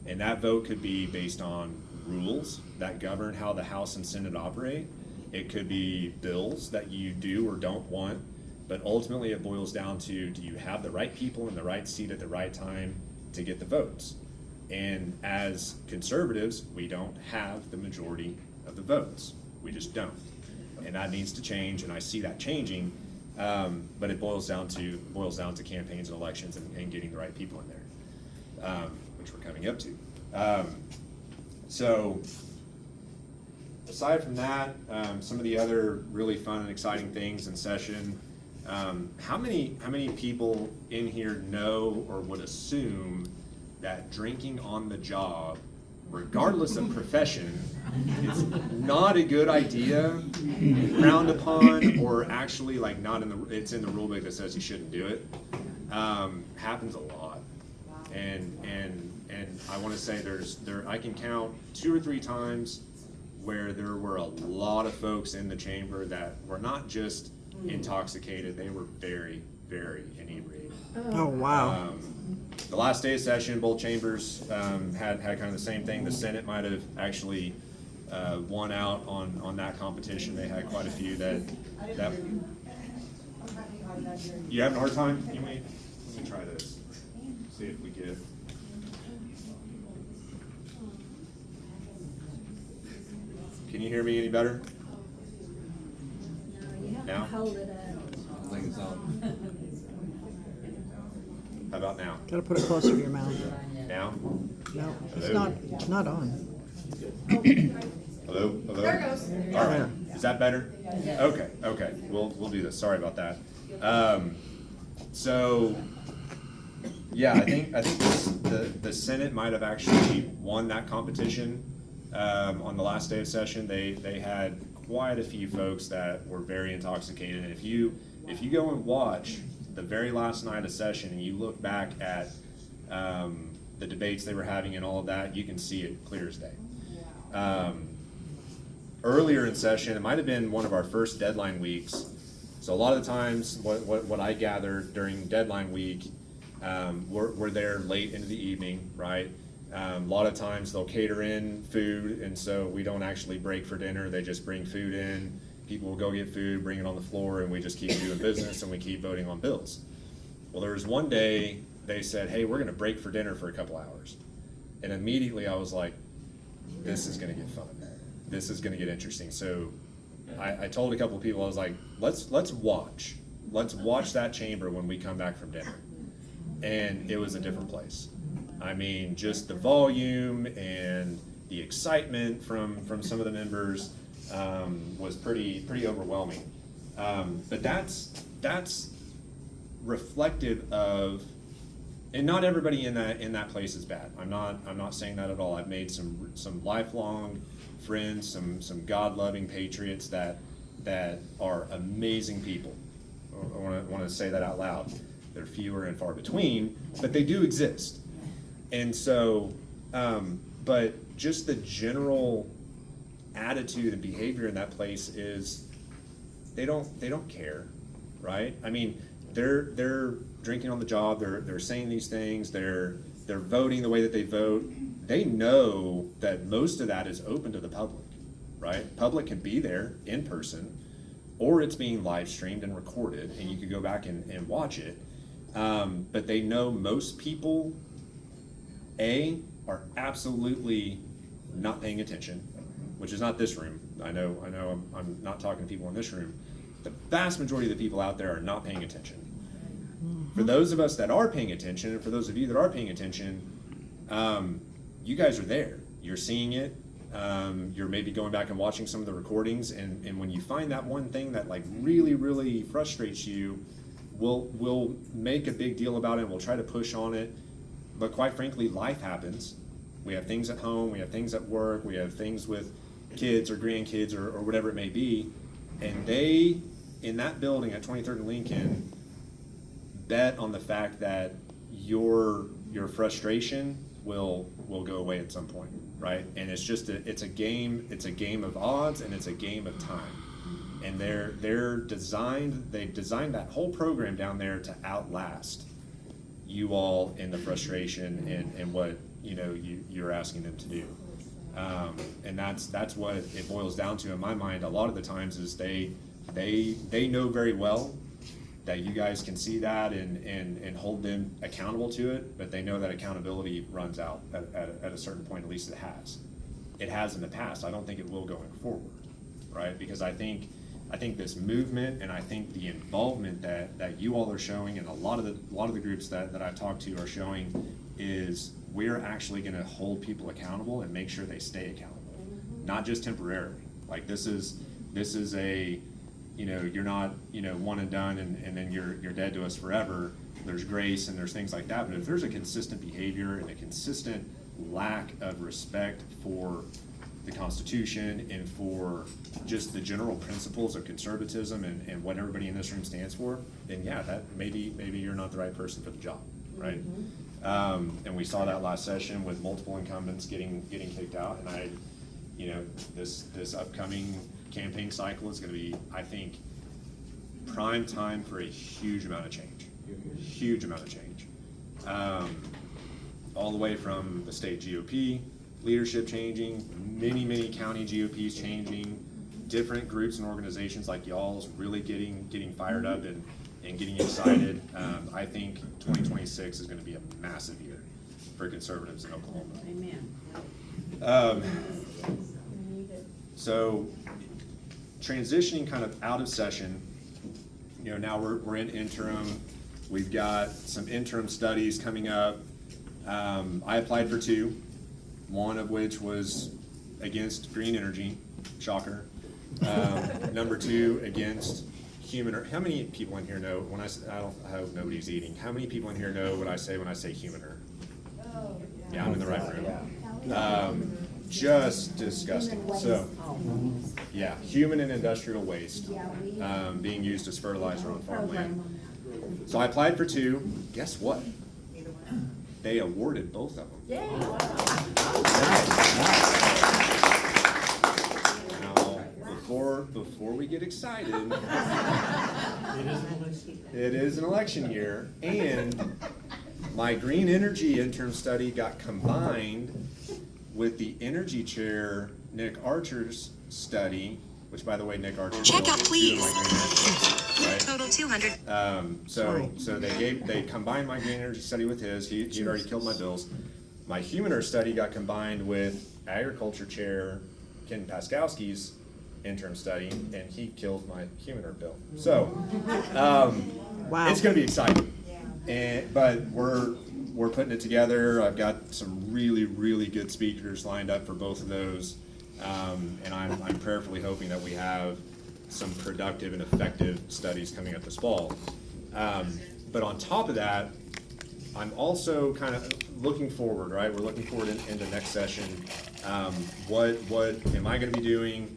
And that vote could be based on rules that govern how the House and Senate operate. It could be bills that you do or don't want, but ultimately it boils down to, do you have the right people in the right seat at the right time to get the votes? And as conservatives, we don't have the majority of the votes. We just don't. And that needs to change, and I see that changing, but it boils down to campaigns and elections and getting the right people in there, which we're coming up to. So aside from that, some of the other really fun and exciting things in session, how many people in here know or would assume that drinking on the job, regardless of profession, is not a good idea, frowned upon, or actually, like, it's in the rule book that says you shouldn't do it? Happens a lot. And I want to say I can count 2 or 3 times where there were a lot of folks in the chamber that were not just intoxicated, they were very, very inebriated. Oh, wow. The last day of session, both chambers had kind of the same thing. The Senate might have actually won out on that competition. They had quite a few that you having a hard time? Let me try this. See if we get. Can you hear me any better? No, you have Now? to hold it up. I think it's on. How about now? Gotta put it closer to your mouth. Now? No, it's Hello? not on. Hello? There it goes. All right. Is that better? Okay. We'll do this. Sorry about that. So yeah, I think the Senate might have actually won that competition on the last day of session. They had quite a few folks that were very intoxicated, and if you go and watch the very last night of session and you look back at the debates they were having and all of that, you can see it clear as day. Earlier in session, it might have been one of our first deadline weeks. So a lot of the times, what I gathered during deadline week, we're there late into the evening, right? A lot of times they'll cater in food, and so we don't actually break for dinner. They just bring food in. People will go get food, bring it on the floor, and we just keep doing business and we keep voting on bills. Well, there was one day they said, hey, we're going to break for dinner for a couple hours. And immediately I was like, this is going to get fun. This is going to get interesting. So I told a couple of people, I was like, let's watch. Let's watch that chamber when we come back from dinner. And it was a different place. I mean, just the volume and the excitement from some of the members was pretty overwhelming. But that's reflective of, and not everybody in that place is bad. I'm not saying that at all. I've made some lifelong friends, some God-loving patriots that are amazing people. I want to say that out loud. They're fewer and far between, but they do exist. And so, but just the general attitude and behavior in that place is they don't care, right? I mean, they're drinking on the job. They're saying these things. They're they're voting the way that they vote, they know that most of that is open to the public, right? Public can be there in person, or it's being live streamed and recorded, and you could go back and watch it. But they know most people, are absolutely not paying attention, which is not this room. I know I'm not talking to people in this room. The vast majority of the people out there are not paying attention. For those of us that are paying attention, and for those of you that are paying attention, you guys are there. You're seeing it. You're maybe going back and watching some of the recordings, and when you find that one thing that like really, really frustrates you, we'll make a big deal about it, and we'll try to push on it. But quite frankly, life happens. We have things at home, we have things at work, we have things with kids or grandkids or whatever it may be, and they, in that building at 23rd and Lincoln, bet on the fact that your frustration will go away at some point, right? And it's just it's a game of odds, and it's a game of time. And they've designed that whole program down there to outlast you all in the frustration and what you're asking them to do. And that's what it boils down to in my mind. A lot of the times is they know very well that you guys can see that and hold them accountable to it, but they know that accountability runs out at a certain point. At least it has in the past. I don't think it will going forward, right? Because I think this movement, and I think the involvement that you all are showing, and a lot of the groups that I've talked to are showing, is we're actually going to hold people accountable and make sure they stay accountable, not just temporarily. Like this is a, you're not one and done and then you're dead to us forever. There's grace and there's things like that, but if there's a consistent behavior and a consistent lack of respect for the Constitution and for just the general principles of conservatism and what everybody in this room stands for, then yeah, that maybe you're not the right person for the job, right? And we saw that last session with multiple incumbents getting kicked out, and this upcoming campaign cycle is going to be, I think, prime time for a huge amount of change. All the way from the state GOP leadership changing, many county GOPs changing, different groups and organizations like y'all's really getting fired up and getting excited. I think 2026 is going to be a massive year for conservatives in Oklahoma. Amen. So transitioning kind of out of session, now we're in interim. We've got some interim studies coming up. I applied for 2, one of which was against green energy, shocker. Number 2 against human. How many people in here know when I hope nobody's eating. How many people in here know what I say when I say human? Yeah, I'm in the right room. Just disgusting. So, yeah, human and industrial waste being used as fertilizer on farmland. So I applied for 2. Guess what? They awarded both of them. Now, before we get excited, it is an election year, and my green energy interim study got combined with the energy chair Nick Archer's study, which, by the way, Nick Archer check out please. Right? Total 200. So they combined my green energy study with his. He'd already killed my bills. My human earth study got combined with agriculture chair Ken Paskowski's interim study, and he killed my human earth bill. So Wow. It's going to be exciting. But we're putting it together. I've got some really good speakers lined up for both of those, and I'm prayerfully hoping that we have some productive and effective studies coming up this fall. But on top of that, I'm also kind of looking forward, right? We're looking forward into next session. What am I going to be doing?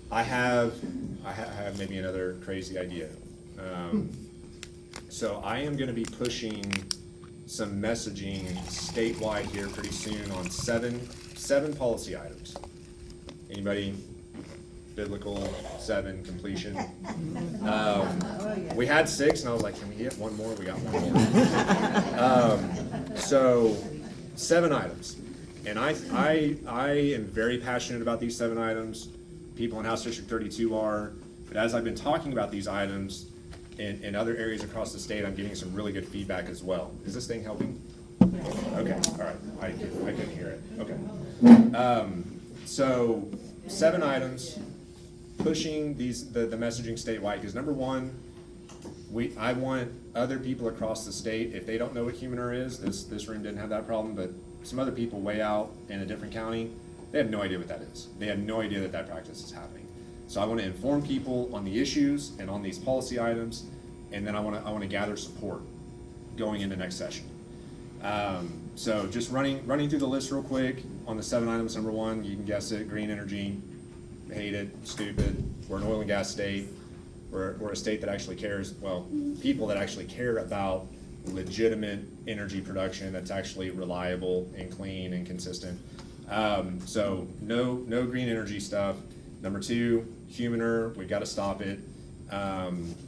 I have maybe another crazy idea. So I am going to be pushing some messaging statewide here pretty soon on seven policy items. Anybody? Biblical 7 completion. We had 6, and I was like, can we get one more? We got one more. So 7 items. And I am very passionate about these 7 items. People in House District 32 are. But as I've been talking about these items in other areas across the state, I'm getting some really good feedback as well. Is this thing helping? Okay, all right. I couldn't hear it. Okay. So 7 items, pushing the messaging statewide. Because number one, I want other people across the state, if they don't know what Humanure is, this room didn't have that problem, but some other people way out in a different county, they have no idea what that is. They have no idea that practice is happening. So I want to inform people on the issues and on these policy items, and then I want to gather support going into next session. So just running through the list real quick on the 7 items. Number 1, you can guess it: green energy. Hate it, stupid. We're an oil and gas state. We're a state that actually cares. Well, people that actually care about legitimate energy production that's actually reliable and clean and consistent. So no green energy stuff. Number 2, Humanure, we've got to stop it.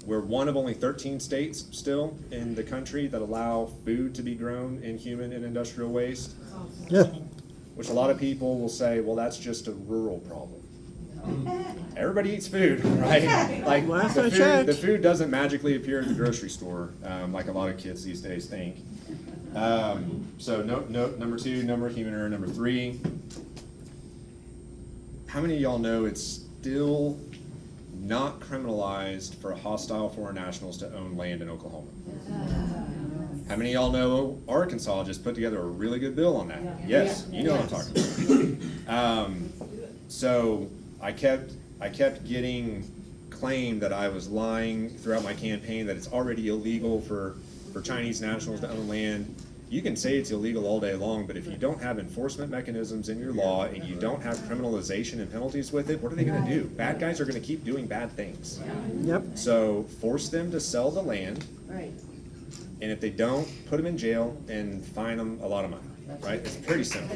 We're one of only 13 states still in the country that allow food to be grown in human and industrial waste. Yeah. Which a lot of people will say, well, that's just a rural problem. Everybody eats food, right? Like Last I checked. the food doesn't magically appear at the grocery store, like a lot of kids these days think. So no, number 2, no more Humanure. Number 3, how many of y'all know it's still not criminalized for hostile foreign nationals to own land in Oklahoma? How many of y'all know Arkansas just put together a really good bill on that? Yes, you know what I'm talking about. So I kept getting claimed that I was lying throughout my campaign, that it's already illegal for Chinese nationals to own land. You can say it's illegal all day long, but if you don't have enforcement mechanisms in your law and you don't have criminalization and penalties with it, what are they going to do? Bad guys are going to keep doing bad things. Yep. So force them to sell the land, Right. and if they don't, put them in jail and fine them a lot of money. Right? It's pretty simple.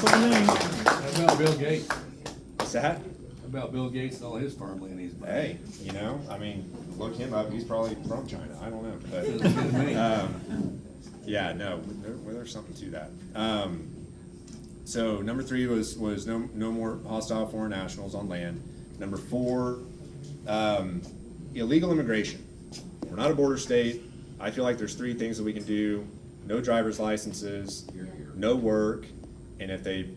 How about Bill Gates? What's that? How about Bill Gates and all his farmland he's buying? Hey, I mean, look him up. He's probably from China. I don't know. Doesn't get me. But, yeah, no, there's something to that. So number 3 was no more hostile foreign nationals on land. Number 4, illegal immigration. We're not a border state. I feel like there's 3 things that we can do: no driver's licenses, no work, and if they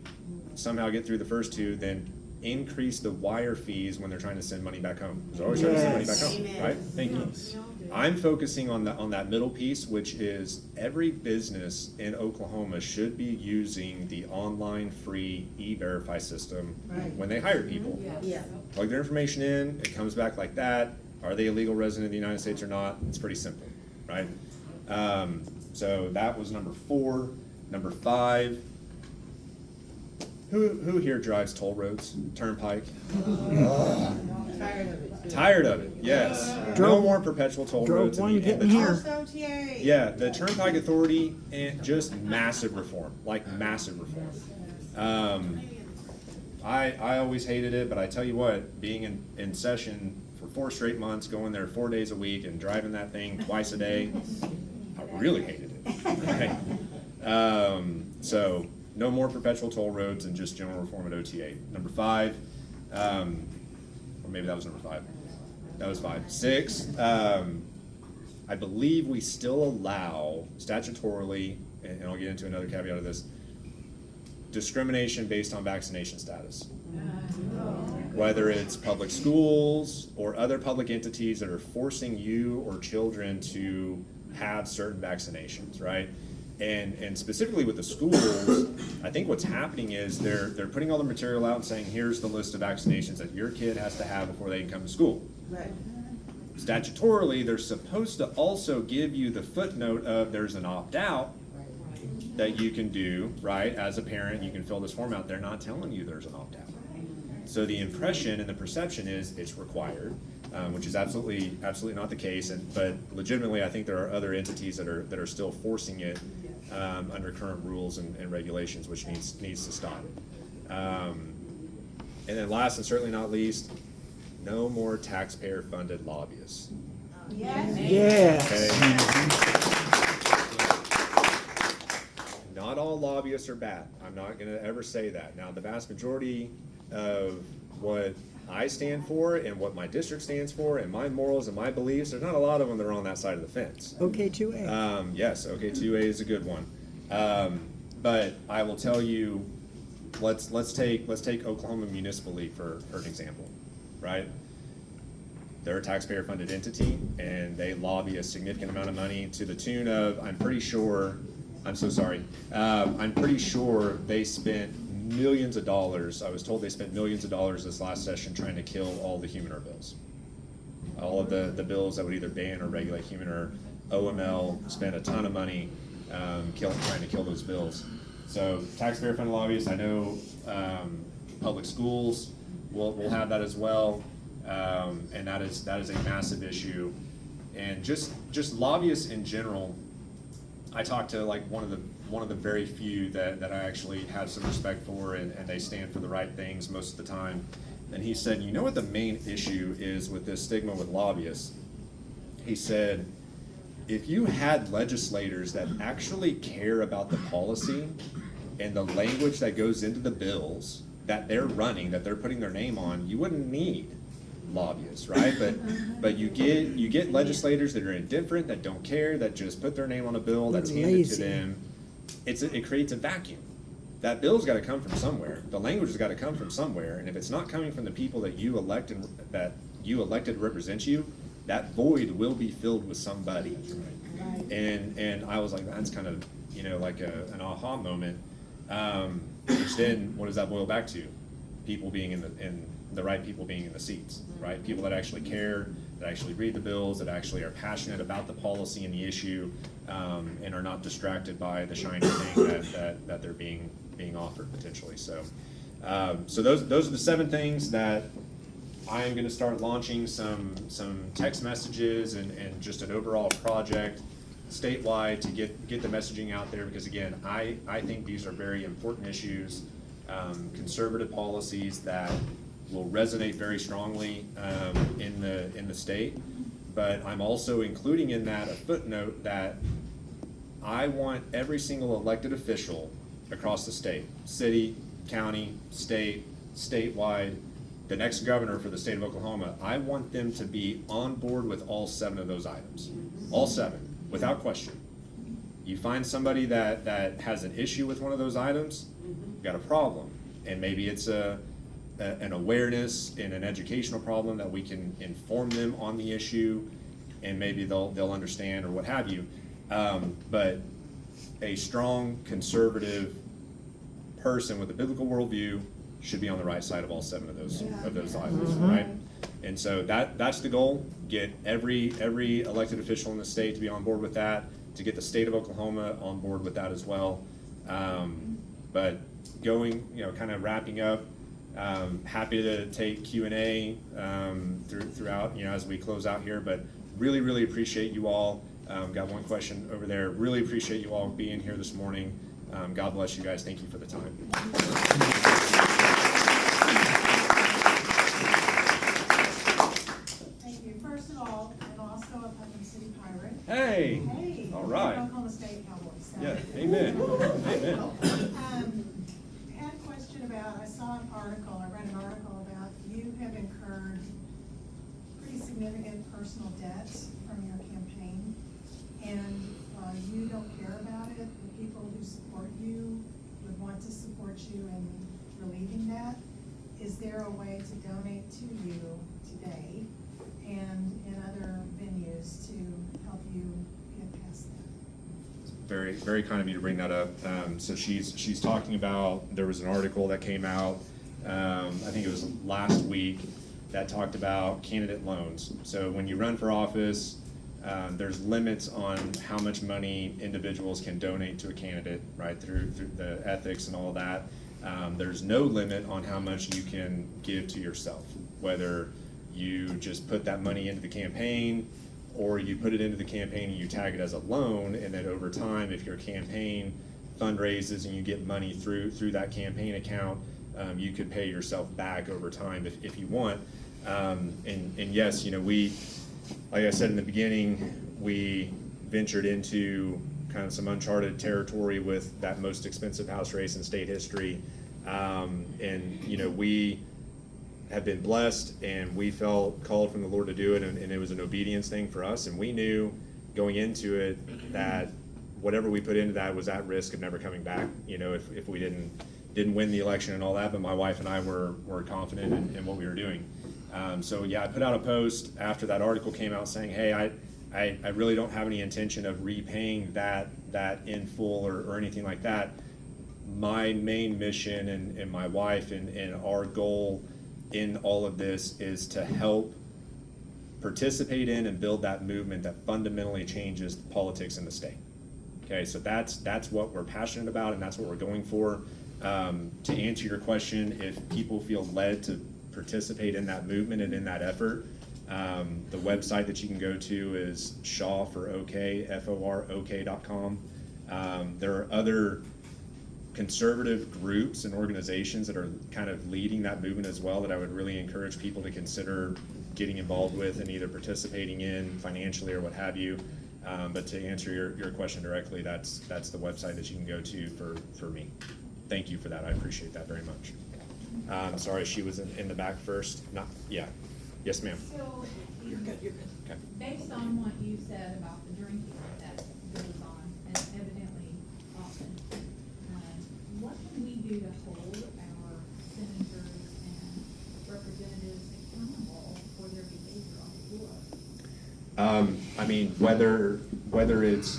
somehow get through the first 2, then increase the wire fees when they're trying to send money back home. They're always trying to send money back home, Amen. right? Thank you. I'm focusing on that middle piece, which is every business in Oklahoma should be using the online free E-Verify system when they hire people. Yeah. Plug their information in, it comes back like that. Are they a legal resident of the United States or not? It's pretty simple, right? So that was number 4. Number 5, who here drives toll roads, turnpike? Tired of it, yes. No Drove- more perpetual toll drove roads. one and getting the- here. First OTA. Yeah, the Turnpike Authority, and just massive reform, like massive reform. I always hated it, but I tell you what, being in session for 4 straight months, going there 4 days a week and driving that thing twice a day, I really hated it. Right? So no more perpetual toll roads and just general reform at OTA. Number 5, or maybe that was number 5. That was 5. 6, I believe we still allow statutorily, and I'll get into another caveat of this, discrimination based on vaccination status. Whether it's public schools or other public entities that are forcing you or children to have certain vaccinations, right? And specifically with the schools, I think what's happening is they're putting all the material out and saying, here's the list of vaccinations that your kid has to have before they can come to school. Right. Statutorily, they're supposed to also give you the footnote of there's an opt-out that you can do, right? As a parent, you can fill this form out. They're not telling you there's an opt-out. So the impression and the perception is it's required, which is absolutely not the case. But legitimately, I think there are other entities that are still forcing it under current rules and regulations, which needs to stop. And then last and certainly not least, no more taxpayer-funded lobbyists. Yes. Okay. lobbyists are bad. I'm not gonna ever say that. Now, the vast majority of what I stand for and what my district stands for and my morals and my beliefs, there's not a lot of them that are on that side of the fence. Okay, 2A. Yes, okay, 2A is a good one. But I will tell you, let's take Oklahoma Municipal League for an example, right? They're a taxpayer-funded entity, and they lobby a significant amount of money to the tune of, I'm pretty sure they spent millions of dollars. I was told they spent millions of dollars this last session trying to kill all the human bills. All of the bills that would either ban or regulate human OML spent a ton of money trying to kill those bills. So taxpayer-funded lobbyists, I know public schools will have that as well, and that is a massive issue. And just lobbyists in general, I talked to like one of the very few that I actually have some respect for, and they stand for the right things most of the time. And he said, you know what the main issue is with this stigma with lobbyists? He said, if you had legislators that actually care about the policy and the language that goes into the bills that they're running, that they're putting their name on, you wouldn't need lobbyists, right? But you get legislators that are indifferent, that don't care, that just put their name on a bill that's They're handed to lazy. them. It creates a vacuum. That bill's got to come from somewhere. The language has got to come from somewhere, and if it's not coming from the people that you elected to represent you, that void will be filled with somebody. And I was like, that's kind of like an aha moment. Which then, what does that boil back to? People being in the right people being in the seats, right? People that actually care, that actually read the bills, that actually are passionate about the policy and the issue, and are not distracted by the shiny thing that they're being offered potentially. So those are the 7 things that I am going to start launching some text messages and just an overall project statewide to get the messaging out there, because again, I think these are very important issues, conservative policies that will resonate very strongly in the state. But I'm also including in that a footnote that I want every single elected official across the state, city, county, state, statewide, the next governor for the state of Oklahoma, I want them to be on board with all 7 of those items. All 7, without question. You find somebody that has an issue with one of those items, you've got a problem. And maybe it's an awareness and an educational problem that we can inform them on the issue, and maybe they'll understand or what have you. But a strong conservative person with a biblical worldview should be on the right side of all 7 of those items, right? And so that's the goal. Get every elected official in the state to be on board with that, to get the state of Oklahoma on board with that as well. But going, kind of wrapping up, happy to take Q&A throughout, as we close out here, but really appreciate you all. Got one question over there. Really appreciate you all being here this morning. God bless you guys. Thank you for the time. Thank you. First of all, I'm also a Putnam City Pirate. Hey. Hey. All right. Oklahoma State Cowboys. So. Yeah. Amen. Amen. I had a question about, I saw an article, I read an article about you have incurred pretty significant personal debts from your campaign, and you don't care about it. The people who support you would want to support you in relieving that. Is there a way to donate to you today and in other venues to help you get past that? Very, very kind of you to bring that up. So she's talking about, there was an article that came out, I think it was last week, that talked about candidate loans. So when you run for office, there's limits on how much money individuals can donate to a candidate, right, through the ethics and all that. There's no limit on how much you can give to yourself, whether you just put that money into the campaign, or you put it into the campaign and you tag it as a loan, and then over time, if your campaign fundraises and you get money through that campaign account, you could pay yourself back over time if you want. And yes, we, like I said in the beginning, we ventured into kind of some uncharted territory with that most expensive house race in state history. And, you know, we have been blessed, and we felt called from the Lord to do it, and it was an obedience thing for us. And we knew going into it that whatever we put into that was at risk of never coming back, you know, if we didn't win the election and all that. But my wife and I were confident in what we were doing. So yeah, I put out a post after that article came out saying, hey, I really don't have any intention of repaying that in full or anything like that. My main mission and my wife and our goal in all of this is to help participate in and build that movement that fundamentally changes politics in the state. Okay, so that's what we're passionate about, and that's what we're going for. To answer your question, if people feel led to participate in that movement and in that effort, the website that you can go to is FOROK.com. There are other conservative groups and organizations that are kind of leading that movement as well that I would really encourage people to consider getting involved with and either participating in financially or what have you. But to answer your question directly, that's the website that you can go to for me. Thank you for that. I appreciate that very much. Sorry, she was in the back first. Yeah. Yes, ma'am. So, You're good. Okay. based on what you said about the drinking that goes on, and evidently often, what can we do to hold our senators and representatives accountable for their behavior on the floor? I mean, whether it's,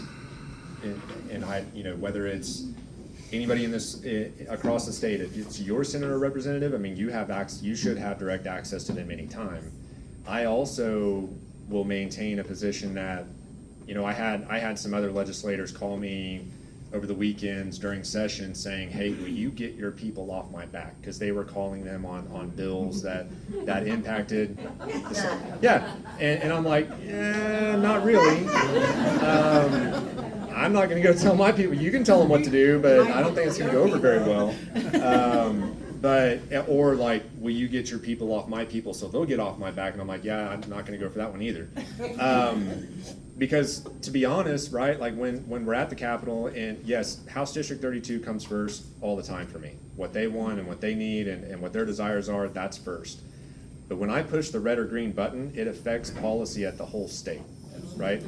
whether it's anybody in this, across the state, if it's your senator or representative, I mean, you should have direct access to them anytime. I also will maintain a position that, you know, I had some other legislators call me over the weekends during session saying, hey, will you get your people off my back? Because they were calling them on bills that impacted. Yeah, and I'm like, yeah, not really. I'm not going to go tell my people. You can tell them what to do, but I don't think it's going to go over very well. Or like, will you get your people off my people so they'll get off my back? And I'm like, yeah, I'm not going to go for that one either. Because to be honest, right, like when we're at the Capitol, and yes, House District 32 comes first all the time for me. What they want and what they need and what their desires are, that's first. But when I push the red or green button, it affects policy at the whole state, right?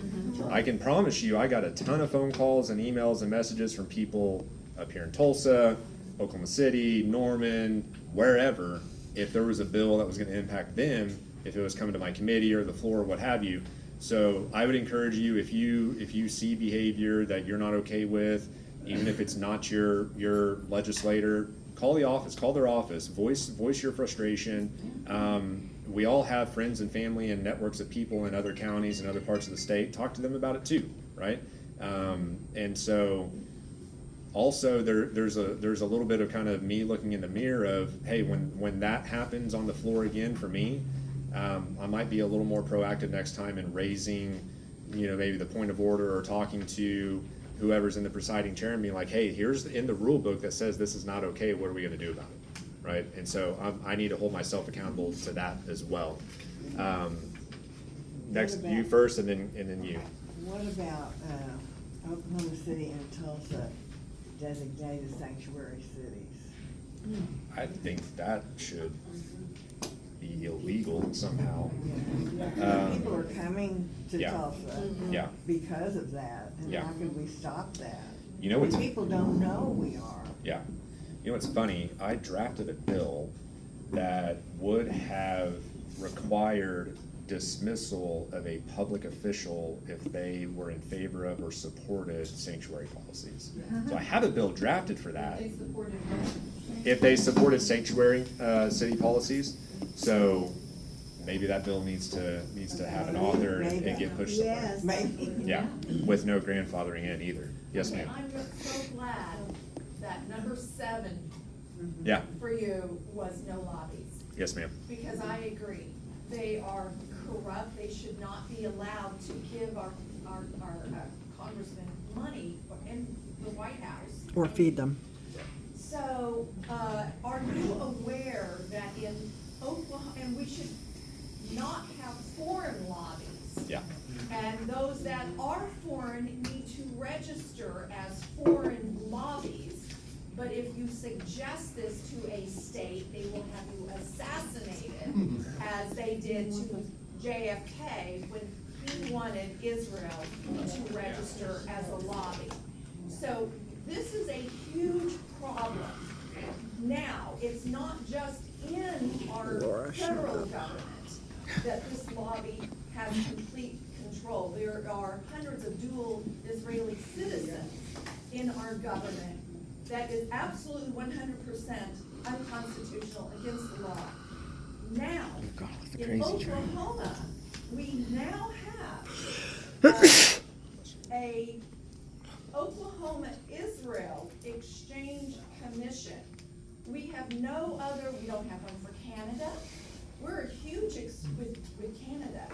I can promise you I got a ton of phone calls and emails and messages from people up here in Tulsa, Oklahoma City, Norman, wherever, if there was a bill that was going to impact them, if it was coming to my committee or the floor or what have you. So I would encourage you, if you see behavior that you're not okay with, even if it's not your legislator, call the office, call their office, voice your frustration. We all have friends and family and networks of people in other counties and other parts of the state. Talk to them about it too, right? And so also there's a little bit of kind of me looking in the mirror of, hey, when that happens on the floor again for me, I might be a little more proactive next time in raising, you know, maybe the point of order or talking to whoever's in the presiding chair and being like, hey, here's in the rule book that says this is not okay. What are we going to do about it? Right? And so I need to hold myself accountable to that as well. Next, you first, and then you. What about Oklahoma City and Tulsa designated sanctuary cities? I think that should be illegal somehow. People are coming to yeah. Tulsa Yeah. because of that, and Yeah. how can we stop that? You know what's People don't know we are. Yeah. You know what's funny? I drafted a bill that would have required dismissal of a public official if they were in favor of or supported sanctuary policies. So I have a bill drafted for that. They supported If they supported sanctuary city policies. So maybe that bill needs to have an author and get pushed somewhere. Yes, maybe. Yeah, with no grandfathering in either. Yes, ma'am. I'm just so glad that number 7 Yeah. for you was no lobbies, Yes, ma'am. because I agree. They are corrupt, they should not be allowed to give our congressmen money in the White House. Or feed them. So, are you aware that in Oklahoma, and we should not have foreign lobbies? Yeah. And those that are foreign need to register But if you suggest this to a state, they will have you assassinated, as they did to JFK when he wanted Israel to register as a lobby. So this is a huge problem. Now, it's not just in our federal government that this lobby has complete control. There are hundreds of dual Israeli citizens in our government that is absolutely 100% unconstitutional, against the law. Now, in Oklahoma, we now have a Oklahoma-Israel Exchange Commission. We have no other, we don't have one for Canada. We're a huge with Canada.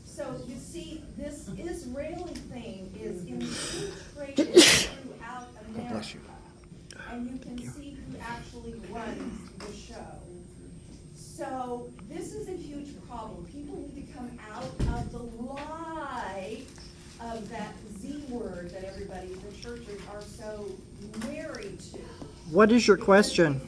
So you see, this Israeli thing is infiltrated throughout America. And you can see who actually runs the show. So this is a huge problem. People need to come out of the lie of that Z word that everybody, the churches are so married to. What is your question?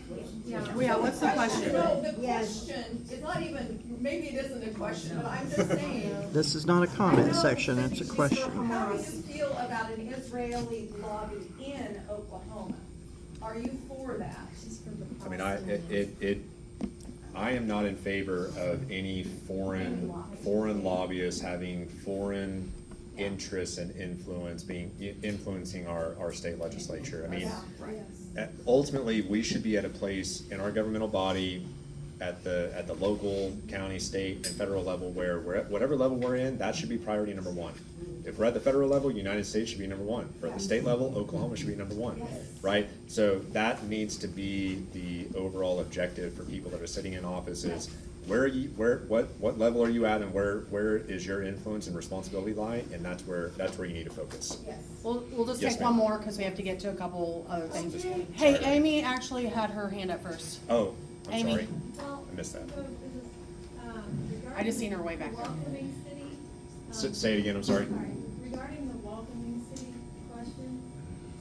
Yeah, what's the question? No, the question, it's not even, maybe it isn't a question, but I'm just saying. This is not a comment section, it's a question. How do you feel about an Israeli lobby in Oklahoma? Are you for that? I mean, I am not in favor of any foreign lobbyists having foreign interests and influencing our state legislature. I mean, ultimately, we should be at a place in our governmental body, at the local, county, state, and federal level, where we're at whatever level we're in, that should be priority number one. If we're at the federal level, United States should be number one. For the state level, Oklahoma should be number one, right? So that needs to be the overall objective for people that are sitting in offices. What level are you at, and where is your influence and responsibility lie? And that's where you need to focus. Yes. We'll just Yes, take ma'am. one more because we have to get to a couple other things. Okay. Hey, Amy actually had her hand up first. Oh, I'm Amy. sorry. Well, I missed that. so is this, I just seen her way back there. welcoming city. Say it again, I'm sorry. Sorry, regarding the welcoming city question,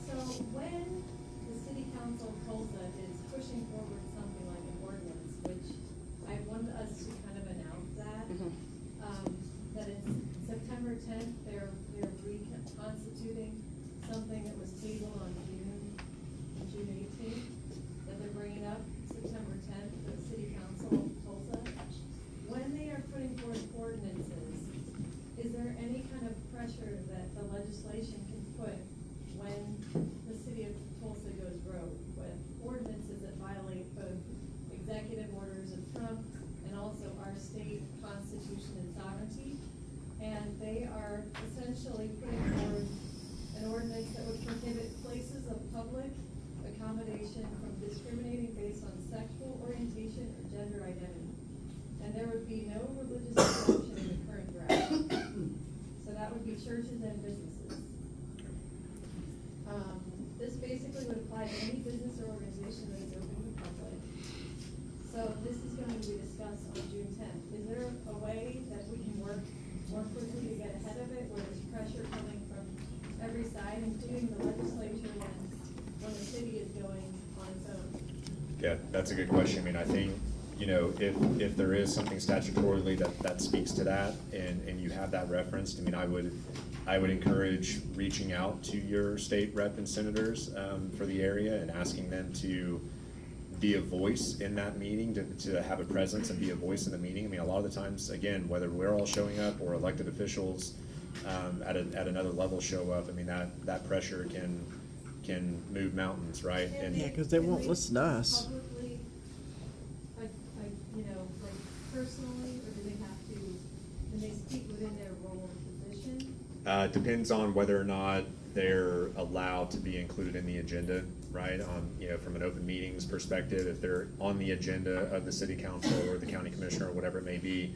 so when the city council of Tulsa is pushing forward something like an ordinance, which I want us to kind of announce that, that it's September 10th, they're reconstituting something that was tabled on June 18th, that they're bringing up September 10th, the city council of Tulsa. When they are putting forth ordinances, is there any kind of pressure that the legislation can put when the city of Tulsa goes rogue with ordinances that violate both executive orders of Trump and also our state constitution and sovereignty? And they are essentially putting forward an ordinance that would prohibit places of public accommodation from discriminating based on sexual orientation or gender identity. And there would be no religious exemption in the current draft. So that would be churches and businesses. This basically would apply to any business or organization that is open to the public. So this is going to be discussed on June 10th. Is there a way that we can work more quickly to get ahead of it, where there's pressure coming from every side, including the legislature, when the city is going on its own? Yeah, that's a good question. I mean, I think, if there is something statutorily that speaks to that, and you have that referenced, I mean, I would encourage reaching out to your state rep and senators for the area and asking them to be a voice in that meeting, to have a presence and be a voice in the meeting. I mean, a lot of the times, again, whether we're all showing up or elected officials at another level show up, I mean, that pressure can move mountains, right? And Yeah, 'cause they won't listen to us. Publicly, personally, or do they have to, can they speak within their role and position? Depends on whether or not they're allowed to be included in the agenda, right? From an open meetings perspective, if they're on the agenda of the city council or the county commissioner or whatever it may be,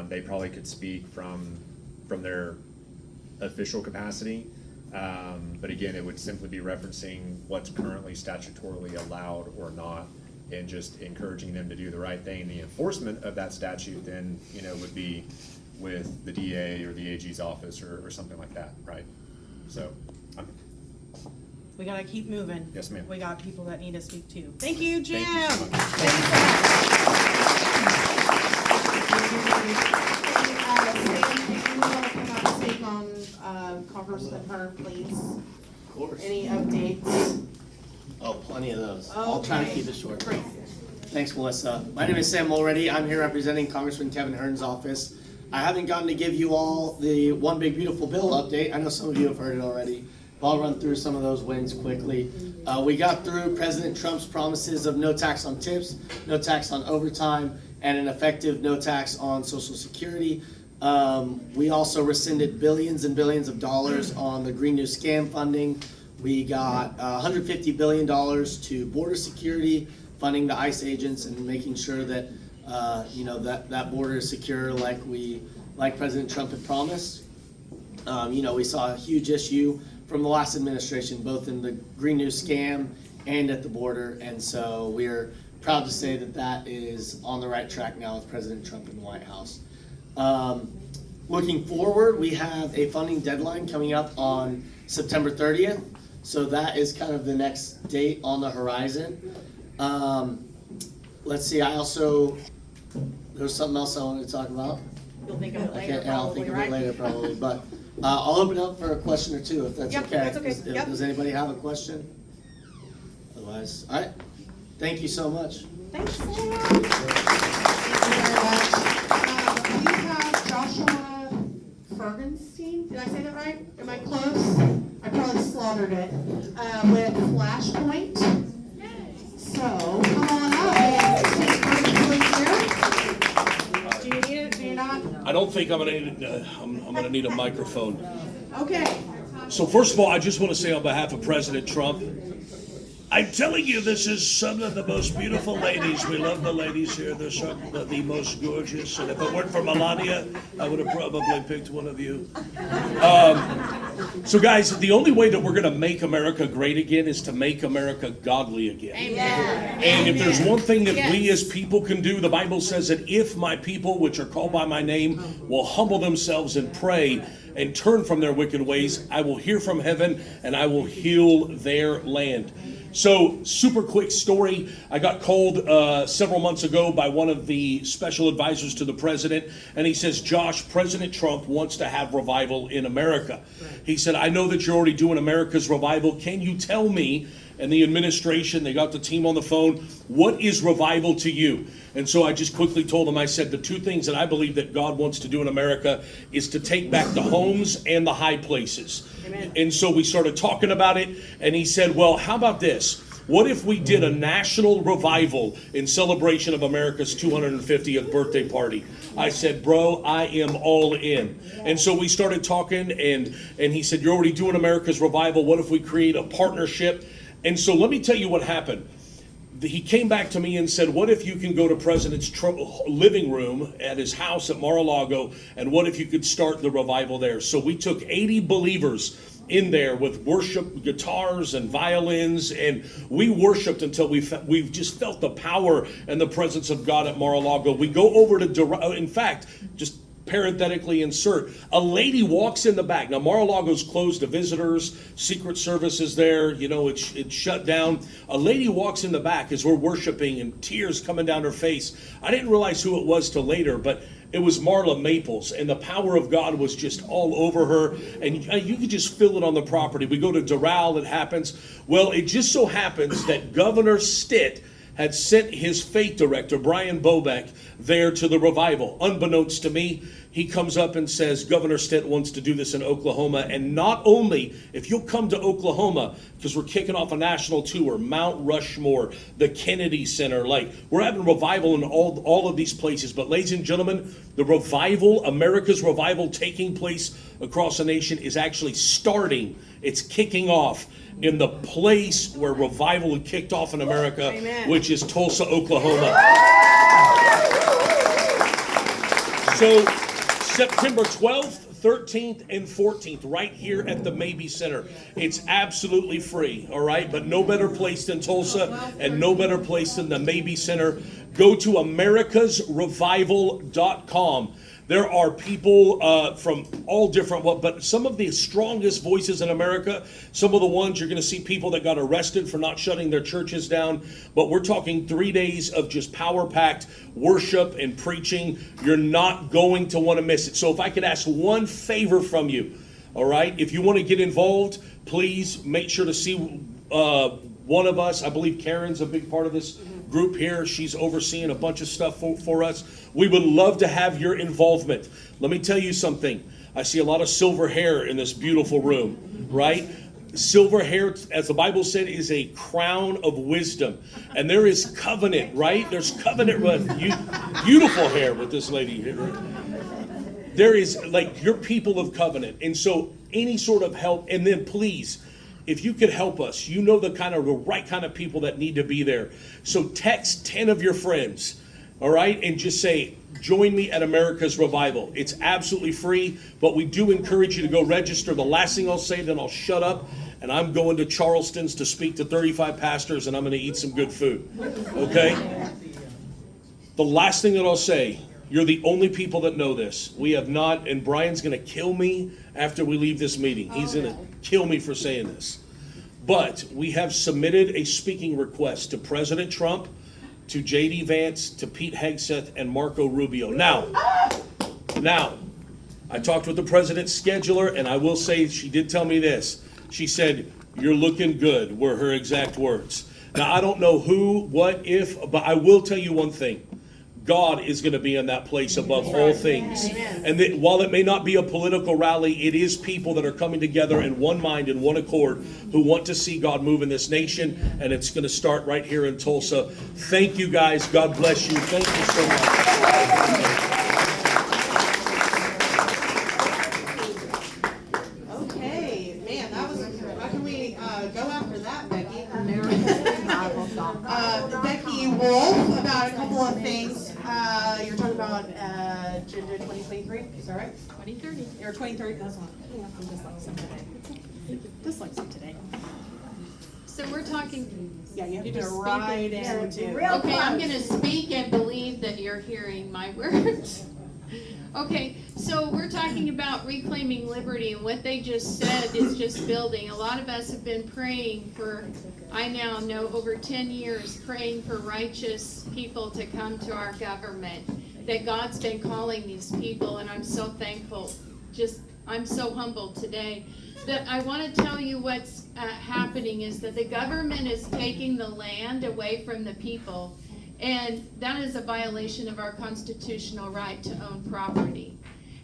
they probably could speak from their official capacity. But again, it would simply be referencing what's currently statutorily allowed or not, and just encouraging them to do the right thing. The enforcement of that statute then, would be with the DA or the AG's office or something like that, right? So, we gotta keep moving. Yes, ma'am. We got people that need to speak too. Thank you, Jim. Thank you so much. Thank you Sam, do you want to come out and speak on Congressman Hearn, please? Of course. Any updates? Oh, plenty of those. I'll try to Okay. keep it short. Great. Thanks, Melissa. My name is Sam Mulready. I'm here representing Congressman Kevin Hearn's office. I haven't gotten to give you all the One Big Beautiful Bill update. I know some of you have heard it already. But I'll run through some of those wins quickly. We got through President Trump's promises of no tax on tips, no tax on overtime, and an effective no tax on Social Security. We also rescinded billions and billions of dollars on the Green New Scam funding. We got $150 billion to border security, funding the ICE agents and making sure that that border is secure like President Trump had promised. We saw a huge issue from the last administration, both in the Green New Scam and at the border, and so we're proud to say that is on the right track now with President Trump in the White House. Looking forward, we have a funding deadline coming up on September 30th, so that is kind of the next date on the horizon. Let's see, there's something else I wanted to talk about. You'll think of it later, Okay, and I'll think probably, of it right? later probably, but I'll open it up for a question or two if that's Yep, okay. that's okay. Yep. Does anybody have a question? Otherwise, all right. Thank you so much. Thanks, Sam. Thank you very much. We have Joshua Fergenstein. Did I say that right? Am I close? I probably slaughtered it. With Flashpoint. So, come on up and take briefly here. Do you need it? Do you not? I don't think I'm gonna need I'm gonna need a microphone. Okay. So first of all, I just want to say on behalf of President Trump, I'm telling you, this is some of the most beautiful ladies. We love the ladies here. They're some of the most gorgeous. And if it weren't for Melania, I would have probably picked one of you. So guys, the only way that we're going to make America great again is to make America godly again. Amen. And if there's one thing that we as people can do, the Bible says that if my people, which are called by my name, will humble themselves and pray and turn from their wicked ways, I will hear from heaven and I will heal their land. So, super quick story. I got called several months ago by one of the special advisors to the president, and he says, Josh, President Trump wants to have revival in America. He said, I know that you're already doing America's revival. Can you tell me, and the administration, they got the team on the phone, what is revival to you? And so I just quickly told them, I said, the two things that I believe that God wants to do in America is to take back the homes and the high places. Amen. And so we started talking about it, and he said, well, how about this? What if we did a national revival in celebration of America's 250th birthday party? I said, bro, I am all in. And so we started talking, and he said, you're already doing America's revival. What if we create a partnership? And so let me tell you what happened. He came back to me and said, what if you can go to President's living room at his house at Mar-a-Lago, and what if you could start the revival there? So we took 80 believers in there with worship guitars and violins, and we worshiped until we've just felt the power and the presence of God at Mar-a-Lago. We go over to, in fact, just parenthetically insert, a lady walks in the back. Now, Mar-a-Lago's closed to visitors, Secret Service is there, it's shut down. A lady walks in the back as we're worshiping and tears coming down her face. I didn't realize who it was till later, but it was Marla Maples, and the power of God was just all over her, and you could just feel it on the property. We go to Doral, it happens. Well, it just so happens that Governor Stitt had sent his faith director, Brian Bobeck, there to the revival. Unbeknownst to me, he comes up and says, Governor Stitt wants to do this in Oklahoma. And not only, if you'll come to Oklahoma, because we're kicking off a national tour, Mount Rushmore, the Kennedy Center, we're having revival in all of these places. But ladies and gentlemen, the revival, America's revival taking place across the nation is actually starting. It's kicking off in the place where revival had kicked off in America, Amen. Which is Tulsa, Oklahoma. So September 12th, 13th, and 14th, right here at the Maybe Center. It's absolutely free, all right? But no better place than Tulsa, and no better place than the Maybe Center. Go to americasrevival.com. There are people from all different, but some of the strongest voices in America, some of the ones you're going to see people that got arrested for not shutting their churches down. But we're talking 3 days of just power-packed worship and preaching. You're not going to want to miss it. So if I could ask one favor from you, all right? If you want to get involved, please make sure to see one of us. I believe Karen's a big part of this group here. She's overseeing a bunch of stuff for us. We would love to have your involvement. Let me tell you something. I see a lot of silver hair in this beautiful room, right? Silver hair, as the Bible said, is a crown of wisdom. And there is covenant, right? There's covenant with beautiful hair with this lady here. There is, like, you're people of covenant. And so any sort of help, and then please, if you could help us, you know the right kind of people that need to be there. So text 10 of your friends, all right, and just say, join me at America's Revival. It's absolutely free, but we do encourage you to go register. The last thing I'll say, then I'll shut up, and I'm going to Charleston's to speak to 35 pastors, and I'm going to eat some good food, okay? The last thing that I'll say, you're the only people that know this. We have not, and Brian's going to kill me after we leave this meeting. He's going to kill me for saying this. But we have submitted a speaking request to President Trump, to J.D. Vance, to Pete Hegseth, and Marco Rubio. Now, I talked with the president's scheduler, and I will say she did tell me this. She said, "You're looking good," were her exact words. Now, I don't know who, what, if, but I will tell you one thing. God is going to be in that place above all things. And that while it may not be a political rally, it is people that are coming together in one mind and one accord who want to see God move in this nation. And it's going to start right here in Tulsa. Thank you, guys. God bless you. Thank you so much. Okay, man, that was, how can we go after that, Becky? Becky Wolf, about a couple of things. You're talking about Agenda 2023, is that right? 2030. Or 2030, that's one. Yeah, I'm dyslexic today. Dyslexic today. So we're talking, Yeah, you have to just go speak right it. into. okay, I'm gonna speak and believe that you're hearing my words. Okay, so we're talking about reclaiming liberty, and what they just said is just building. A lot of us have been praying for, I now know, over 10 years, praying for righteous people to come to our government. That God's been calling these people, and I'm so thankful. I'm so humbled today. That I want to tell you what's happening is that the government is taking the land away from the people. And that is a violation of our constitutional right to own property.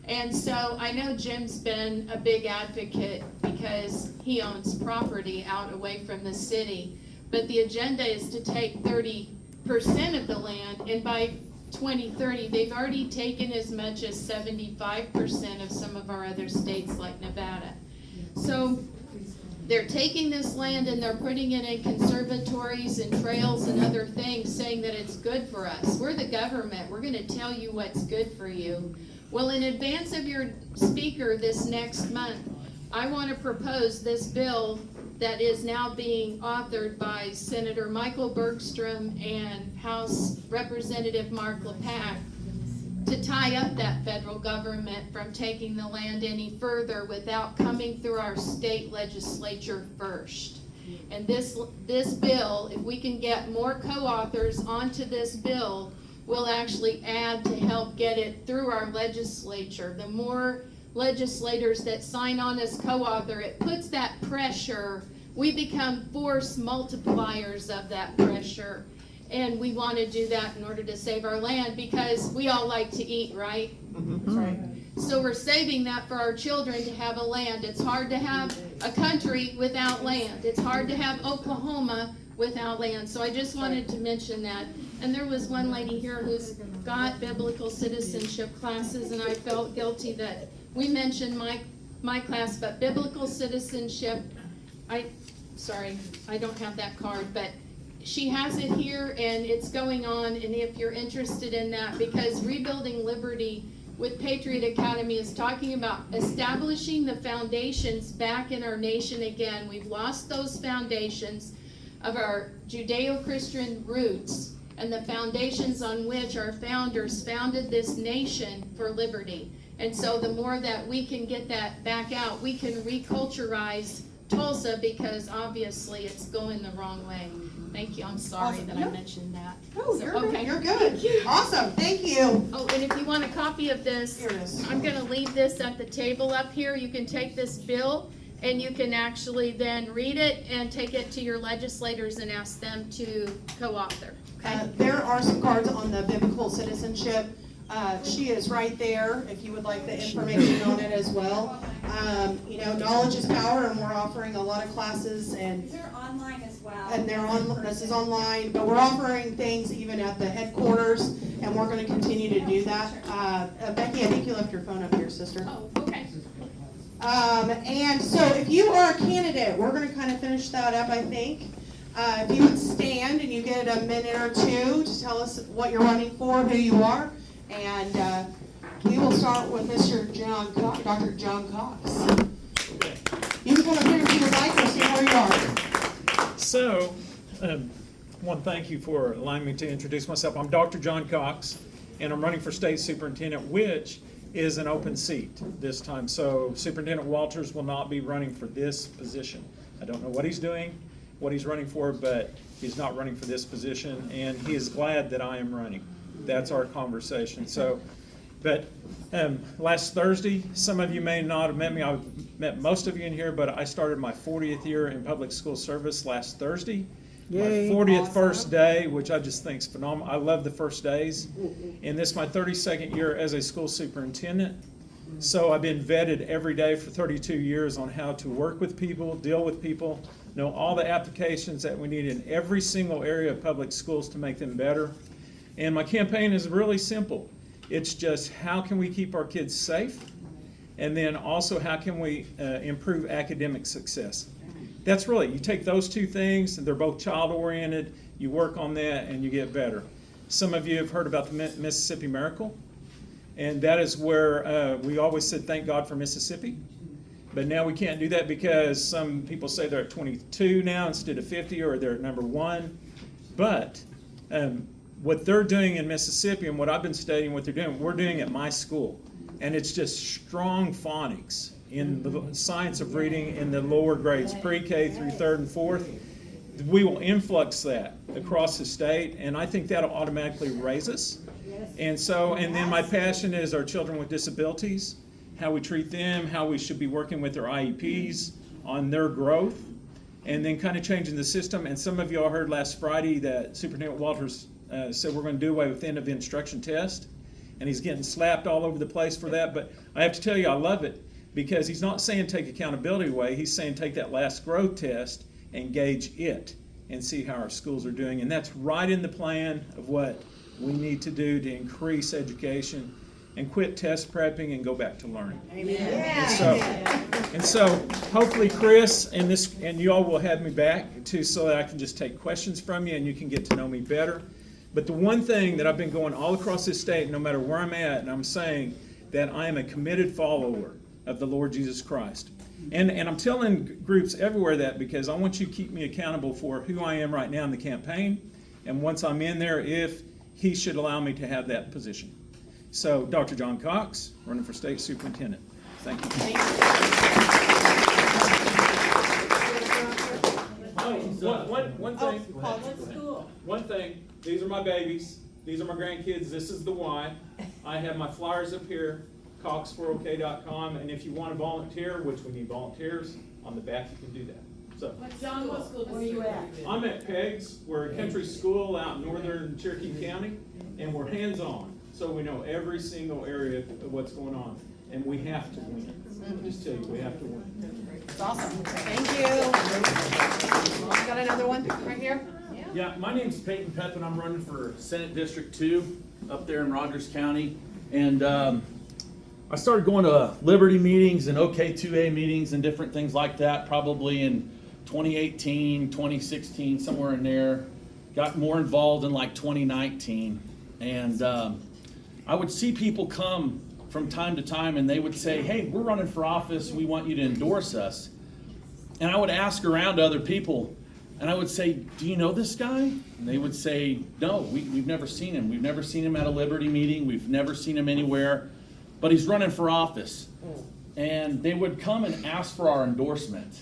And so I know Jim's been a big advocate because he owns property out away from the city. But the agenda is to take 30% of the land, and by 2030, they've already taken as much as 75% of some of our other states like Nevada. So they're taking this land and they're putting it in conservatories and trails and other things, saying that it's good for us. We're the government. We're going to tell you what's good for you. Well, in advance of your speaker this next month, I want to propose this bill that is now being authored by Senator Michael Bergstrom and House Representative Mark LePac to tie up that federal government from taking the land any further without coming through our state legislature first. And this bill, if we can get more co-authors onto this bill, will actually add to help get it through our legislature. The more legislators that sign on as co-author, it puts that pressure. We become force multipliers of that pressure. And we want to do that in order to save our land because we all like to eat, right? That's right. So we're saving that for our children to have a land. It's hard to have a country without land. It's hard to have Oklahoma without land. So I just wanted to mention that. And there was one lady here who's got biblical citizenship classes, and I felt guilty that we mentioned my class, but biblical citizenship, sorry, I don't have that card, but she has it here and it's going on, and if you're interested in that, because Rebuilding Liberty with Patriot Academy is talking about establishing the foundations back in our nation again. We've lost those foundations of our Judeo-Christian roots, and the foundations on which our founders founded this nation for liberty. And so the more that we can get that back out, we can reculturize Tulsa, because obviously it's going the wrong way. Thank you. I'm sorry Awesome. that No. I mentioned that. Oh, So, you're good. okay. You're good. Awesome. Thank you. Oh, and if you want a copy of this, Here it is. I'm gonna leave this at the table up here. You can take this bill and you can actually then read it and take it to your legislators and ask them to co-author. Okay? There are some cards on the biblical citizenship. She is right there if you would like the information on it as well. You know, knowledge is power, and we're offering a lot of classes, and They're online as well. they're on. This is online, but we're offering things even at the headquarters, and we're going to continue to do that. Becky, I think you left your phone up here, sister. Oh, okay. And so if you are a candidate, we're going to kind of finish that up, I think. If you would stand and you get a minute or two to tell us what you're running for, who you are, and we will start with Mr. John Cox, Dr. John Cox. You can come up here if you would like, or stay where you are. So, one, thank you for allowing me to introduce myself. I'm Dr. John Cox, and I'm running for state superintendent, which is an open seat this time. So Superintendent Walters will not be running for this position. I don't know what he's doing, what he's running for, but he's not running for this position, and he is glad that I am running. That's our conversation. So, but last Thursday, some of you may not have met me. I've met most of you in here, but I started my 40th year in public school service last Thursday. Yay. My 40th Awesome. first day, which I just think is phenomenal. I love the first days. And this is my 32nd year as a school superintendent. So I've been vetted every day for 32 years on how to work with people, deal with people, know all the applications that we need in every single area of public schools to make them better. And my campaign is really simple. It's just how can we keep our kids safe? And then also how can we improve academic success? That's really, you take those two things, and they're both child-oriented, you work on that, and you get better. Some of you have heard about the Mississippi Miracle, and that is where we always said, thank God for Mississippi. But now we can't do that because some people say they're at 22 now instead of 50, or they're at number 1. But what they're doing in Mississippi, and what I've been studying what they're doing, we're doing at my school. And it's just strong phonics in the science of reading in the lower grades, pre-K through 3rd and 4th. We will influx that across the state, and I think that'll automatically raise us. And so, and then my passion is our children with disabilities, how we treat them, how we should be working with their IEPs on their growth, and then kind of changing the system. And some of y'all heard last Friday that Superintendent Walters said we're going to do away with the end of the instruction test, and he's getting slapped all over the place for that. But I have to tell you, I love it, because he's not saying take accountability away. He's saying take that last growth test and gauge it and see how our schools are doing. And that's right in the plan of what we need to do to increase education and quit test prepping and go back to learning. And so hopefully Chris and you all will have me back too, so that I can just take questions from you and you can get to know me better. But the one thing that I've been going all across this state, no matter where I'm at, and I'm saying that I am a committed follower of the Lord Jesus Christ. And I'm telling groups everywhere that, because I want you to keep me accountable for who I am right now in the campaign, and once I'm in there, if he should allow me to have that position. So, Dr. John Cox, running for state superintendent. Thank you. One thing, these are my babies, these are my grandkids, this is the Y. I have my flyers up here, cox4ok.com, and if you want to volunteer, which we need volunteers, on the back you can do that. So, John, what school are you at? I'm at Peg's. We're a country school out in northern Cherokee County, and we're hands-on, so we know every single area of what's going on, and we have to win. I'll just tell you, we have to win. It's awesome. Thank you. Got another one right here? Yeah, my name's Peyton Pepin. I'm running for Senate District 2 up there in Rogers County. And I started going to Liberty meetings and OK2A meetings and different things like that probably in 2018, 2016, somewhere in there. Got more involved in like 2019. And I would see people come from time to time and they would say, hey, we're running for office. We want you to endorse us. And I would ask around to other people, And I would say, do you know this guy? And they would say, no, we've never seen him. We've never seen him at a Liberty meeting. We've never seen him anywhere. But he's running for office. And they would come and ask for our endorsement.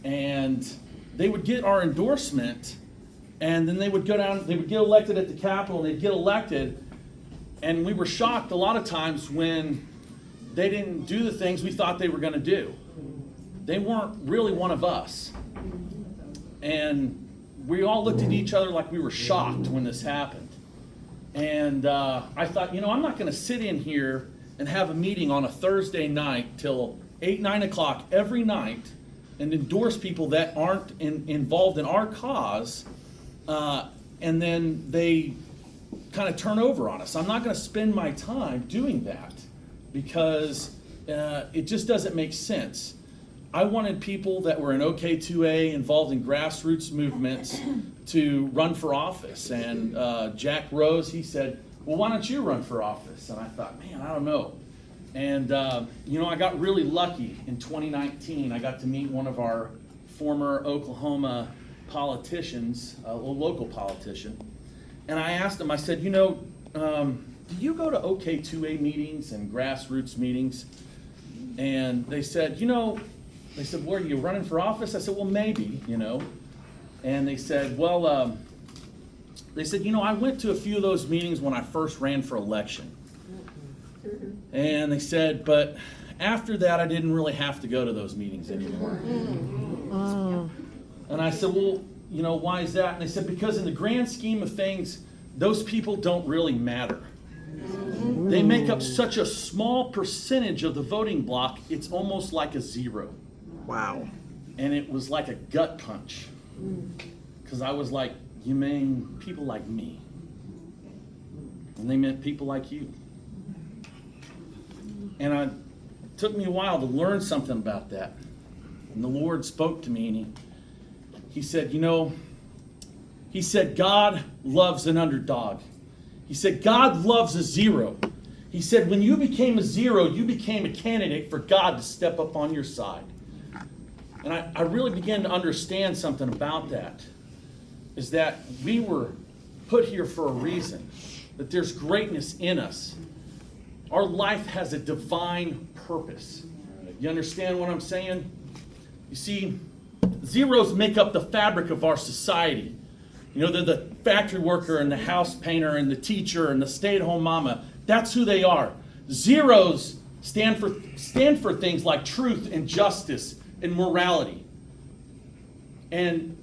And they would get our endorsement, and then they would go down, they would get elected at the Capitol, and they'd get elected. And we were shocked a lot of times when they didn't do the things we thought they were going to do. They weren't really one of us. And we all looked at each other like we were shocked when this happened. And I thought, I'm not going to sit in here and have a meeting on a Thursday night till 8, 9 o'clock every night and endorse people that aren't involved in our cause, and then they kind of turn over on us. I'm not going to spend my time doing that because it just doesn't make sense. I wanted people that were in OK2A, involved in grassroots movements, to run for office. And Jack Rose, he said, well, why don't you run for office? And I thought, man, I don't know. And, I got really lucky in 2019. I got to meet one of our former Oklahoma politicians, a local politician. And I asked him, I said, do you go to OK2A meetings and grassroots meetings? And they said, they said, well, are you running for office? I said, well, maybe, And they said, well, I went to a few of those meetings when I first ran for election. And they said, but after that, I didn't really have to go to those meetings anymore. And I said, well, why is that? And they said, because in the grand scheme of things, those people don't really matter. They make up such a small percentage of the voting block, it's almost like a zero. Wow. And it was like a gut punch. Because I was like, you mean people like me? And they meant people like you. And it took me a while to learn something about that. And the Lord spoke to me, and he said, he said, God loves an underdog. He said, God loves a zero. He said, when you became a zero, you became a candidate for God to step up on your side. And I really began to understand something about that, is that we were put here for a reason, that there's greatness in us. Our life has a divine purpose. You understand what I'm saying? You see, zeros make up the fabric of our society. They're the factory worker and the house painter and the teacher and the stay-at-home mama. That's who they are. Zeros stand for things like truth and justice and morality. And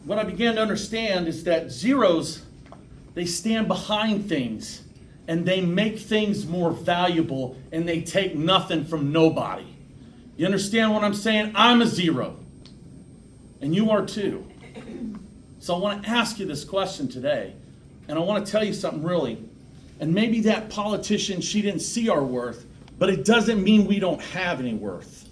what I began to understand is that zeros, they stand behind things and they make things more valuable and they take nothing from nobody. You understand what I'm saying? I'm a zero. And you are too. So I want to ask you this question today. And I want to tell you something really. And maybe that politician, she didn't see our worth, but it doesn't mean we don't have any worth.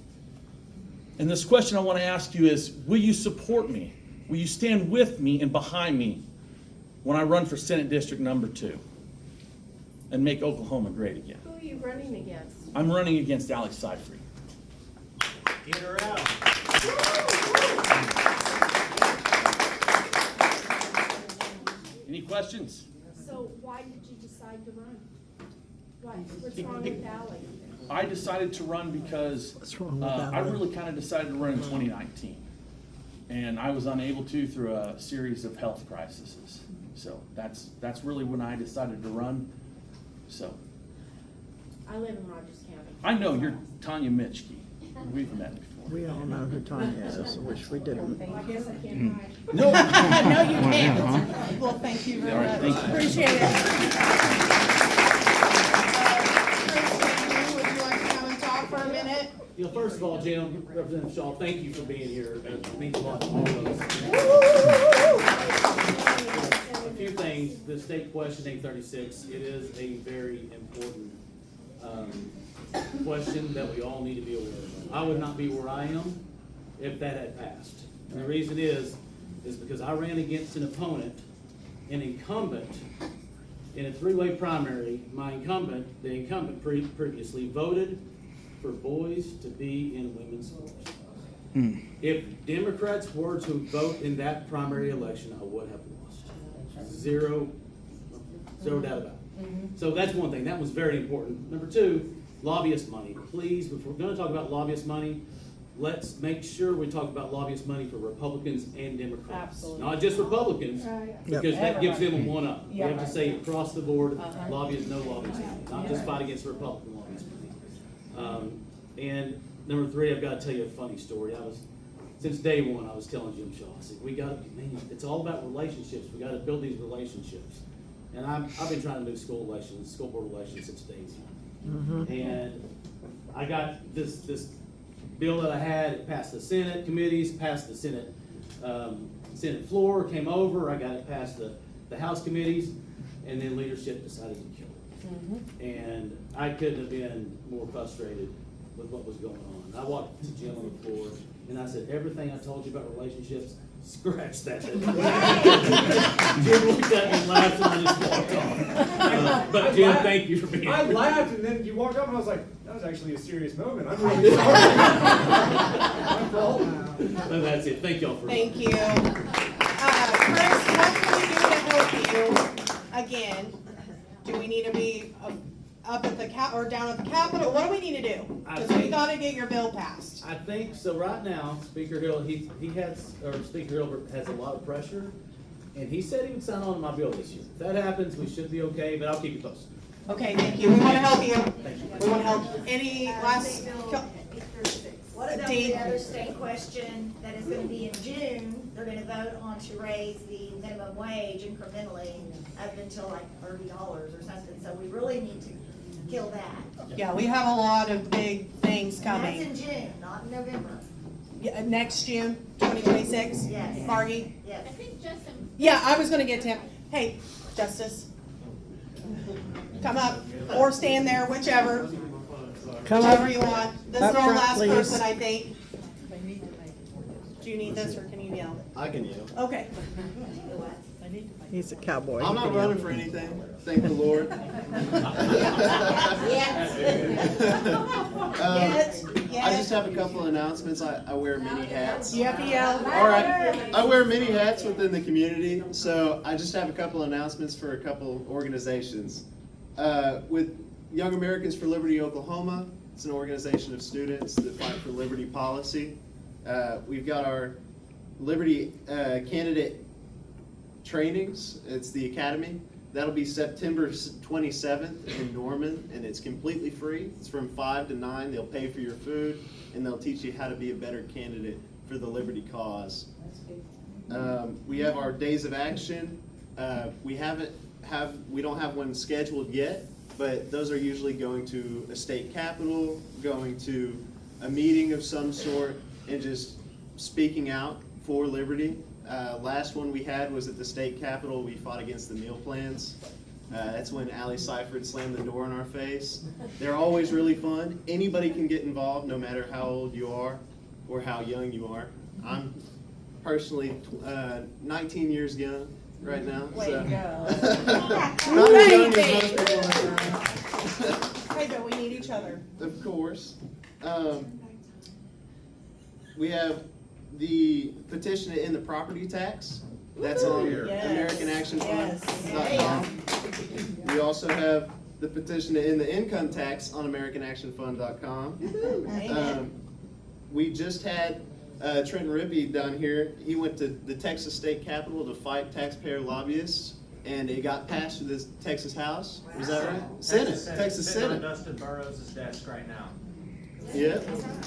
And this question I want to ask you is, will you support me? Will you stand with me and behind me when I run for Senate District number 2 and make Oklahoma great again? Who are you running against? I'm running against Alex Seifried. Get her out. Any questions? So why did you decide to run? What's wrong with Alex? I decided to run because I really kind of decided to run in 2019. And I was unable to through a series of health crises. So that's really when I decided to run. So I live in Rogers County. I know you're Tanya Mitchke. We've met before. We all know who Tanya is. I wish we didn't. I guess I can't hide. No. No, you can't. Well, thank you very All right, much. thank you. Appreciate it. Chris, would you like to come and talk for a minute? First of all, Jim, Representative Shaw, thank you for being here. It means a lot to all of us. A few things. The state question 836, it is a very important question that we all need to be aware of. I would not be where I am if that had passed. And the reason is because I ran against an opponent, an incumbent, in a three-way primary. The incumbent previously voted for boys to be in women's sports. If Democrats were to vote in that primary election, I would have lost. Zero doubt about it. So that's one thing. That was very important. Number two, lobbyist money. Please, if we're going to talk about lobbyist money, let's make sure we talk about lobbyist money for Republicans and Democrats. Absolutely. Not just Republicans, because that gives them a one-up. We have to say across the board, lobbyist, no lobbyist money. Not just fight against Republican lobbyist money. And number three, I've got to tell you a funny story. Since day one, I was telling Jim Shaw, I said, it's all about relationships. We got to build these relationships. And I've been trying to do school board elections since day one. And I got this bill that I had, it passed the Senate committees, passed the Senate floor, came over, I got it past the House committees, and then leadership decided to kill it. And I couldn't have been more frustrated with what was going on. I walked to Jim on the floor, and I said, everything I told you about relationships, scratch that. Jim looked at me and laughed, and I just walked off. But Jim, thank you for being here. I laughed, and then you walked up, and I was like, that was actually a serious moment. I'm really sorry. My fault. No, that's it. Thank y'all for Thank you. Chris, what can we do to help you? Again, do we need to be up at the or down at the Capitol? What do we need to do? Because we got to get your bill passed. I think so. Right now, Speaker Hill, Speaker Hill has a lot of pressure, and he said he would sign on to my bill this year. If that happens, we should be okay. But I'll keep you posted. Okay, thank you. We want to help you. We want to help. Any last? What about the other state question that is gonna be in June? They're gonna vote on to raise the minimum wage incrementally up until like $30 or something, so we really need to kill that. Yeah, we have a lot of big things coming. That's in June, not in November. Yeah, next June, 2026? Yes. Margie? Yes. I think Justin. Yeah, I was gonna get to him. Hey, Justice. Come up, or stand there, whichever. Whichever you want. This is our last person, I think. Do you need this, or can you yell? I can yell. Okay. He's a cowboy. I'm not running for anything, thank the Lord. I just have a couple of announcements. I wear many hats. You have to yell. All right. I wear many hats within the community, so I just have a couple of announcements for a couple organizations. With Young Americans for Liberty Oklahoma, it's an organization of students that fight for liberty policy. We've got our Liberty candidate trainings. It's the Academy. That'll be September 27th in Norman, and it's completely free. It's from 5 to 9. They'll pay for your food, and they'll teach you how to be a better candidate for the liberty cause. We have our Days of Action. We don't have one scheduled yet, but those are usually going to a state capitol, going to a meeting of some sort, and just speaking out for liberty. Last one we had was at the state capitol. We fought against the meal plans. That's when Allie Seifert slammed the door in our face. They're always really fun. Anybody can get involved, no matter how old you are or how young you are. I'm personally 19 years young right now. Way to go. Not as young as most people in the room. Hey, but we need each other. Of course. We have the petition to end the property tax. That's on AmericanActionFund.com. We also have the petition to end the income tax on AmericanActionFund.com. We just had Trenton Rippey down here. He went to the Texas State Capitol to fight taxpayer lobbyists, and it got passed through the Texas House. Is that right? Senate. Texas Senate. On Dustin Burrows' desk right now. Yeah.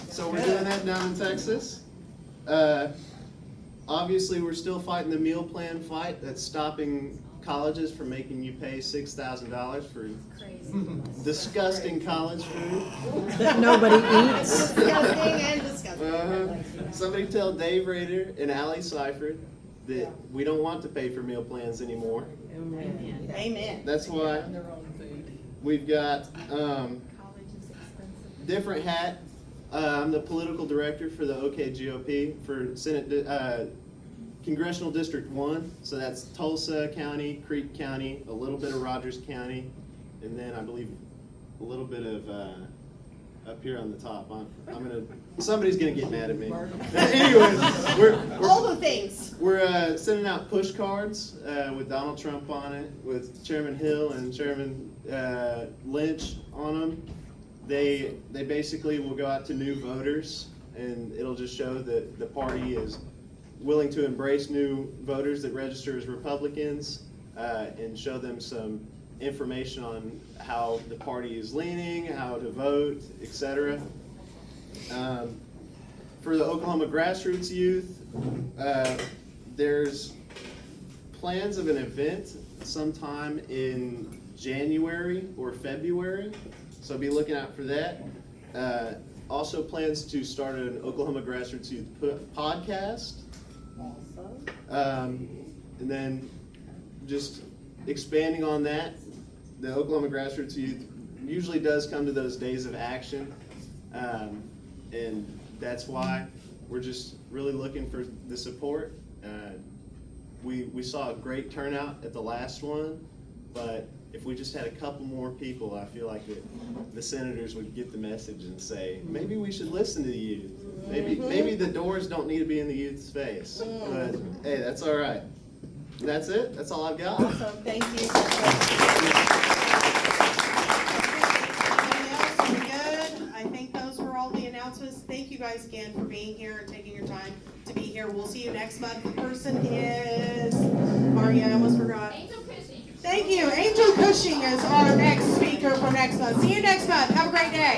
So we're doing that down in Texas. Obviously, we're still fighting the meal plan fight that's stopping colleges from making you pay $6,000 for disgusting college food that nobody eats. Disgusting and disgusting. Somebody tell Dave Rader and Allie Seifert that we don't want to pay for meal plans anymore. Amen. Amen. That's why we've got different hat. I'm the political director for the OKGOP for Senate Congressional District 1. So that's Tulsa County, Creek County, a little bit of Rogers County, and then I believe a little bit of up here on the top. Somebody's gonna get mad at me. Anyways, All the things. we're sending out push cards with Donald Trump on it, with Chairman Hill and Chairman Lynch on them. They basically will go out to new voters, and it'll just show that the party is willing to embrace new voters that register as Republicans, and show them some information on how the party is leaning, how to vote, etc. For the Oklahoma Grassroots youth, there's plans of an event sometime in January or February, so be looking out for that. Also plans to start an Oklahoma Grassroots Youth podcast. And then just expanding on that, the Oklahoma Grassroots Youth usually does come to those days of action, and that's why we're just really looking for the support. We saw a great turnout at the last one, but if we just had a couple more people, I feel like the senators would get the message and say, maybe we should listen to the youth. Maybe the doors don't need to be in the youth's face, but hey, that's all right. That's it. That's all I've got. Awesome, thank you. Anybody else? We're good? I think those were all the announcements. Thank you guys again for being here and taking your time to be here. We'll see you next month. The person is, Maria, I almost forgot. Angel Cushing. Thank you. Angel Cushing is our next speaker for next month. See you next month. Have a great day.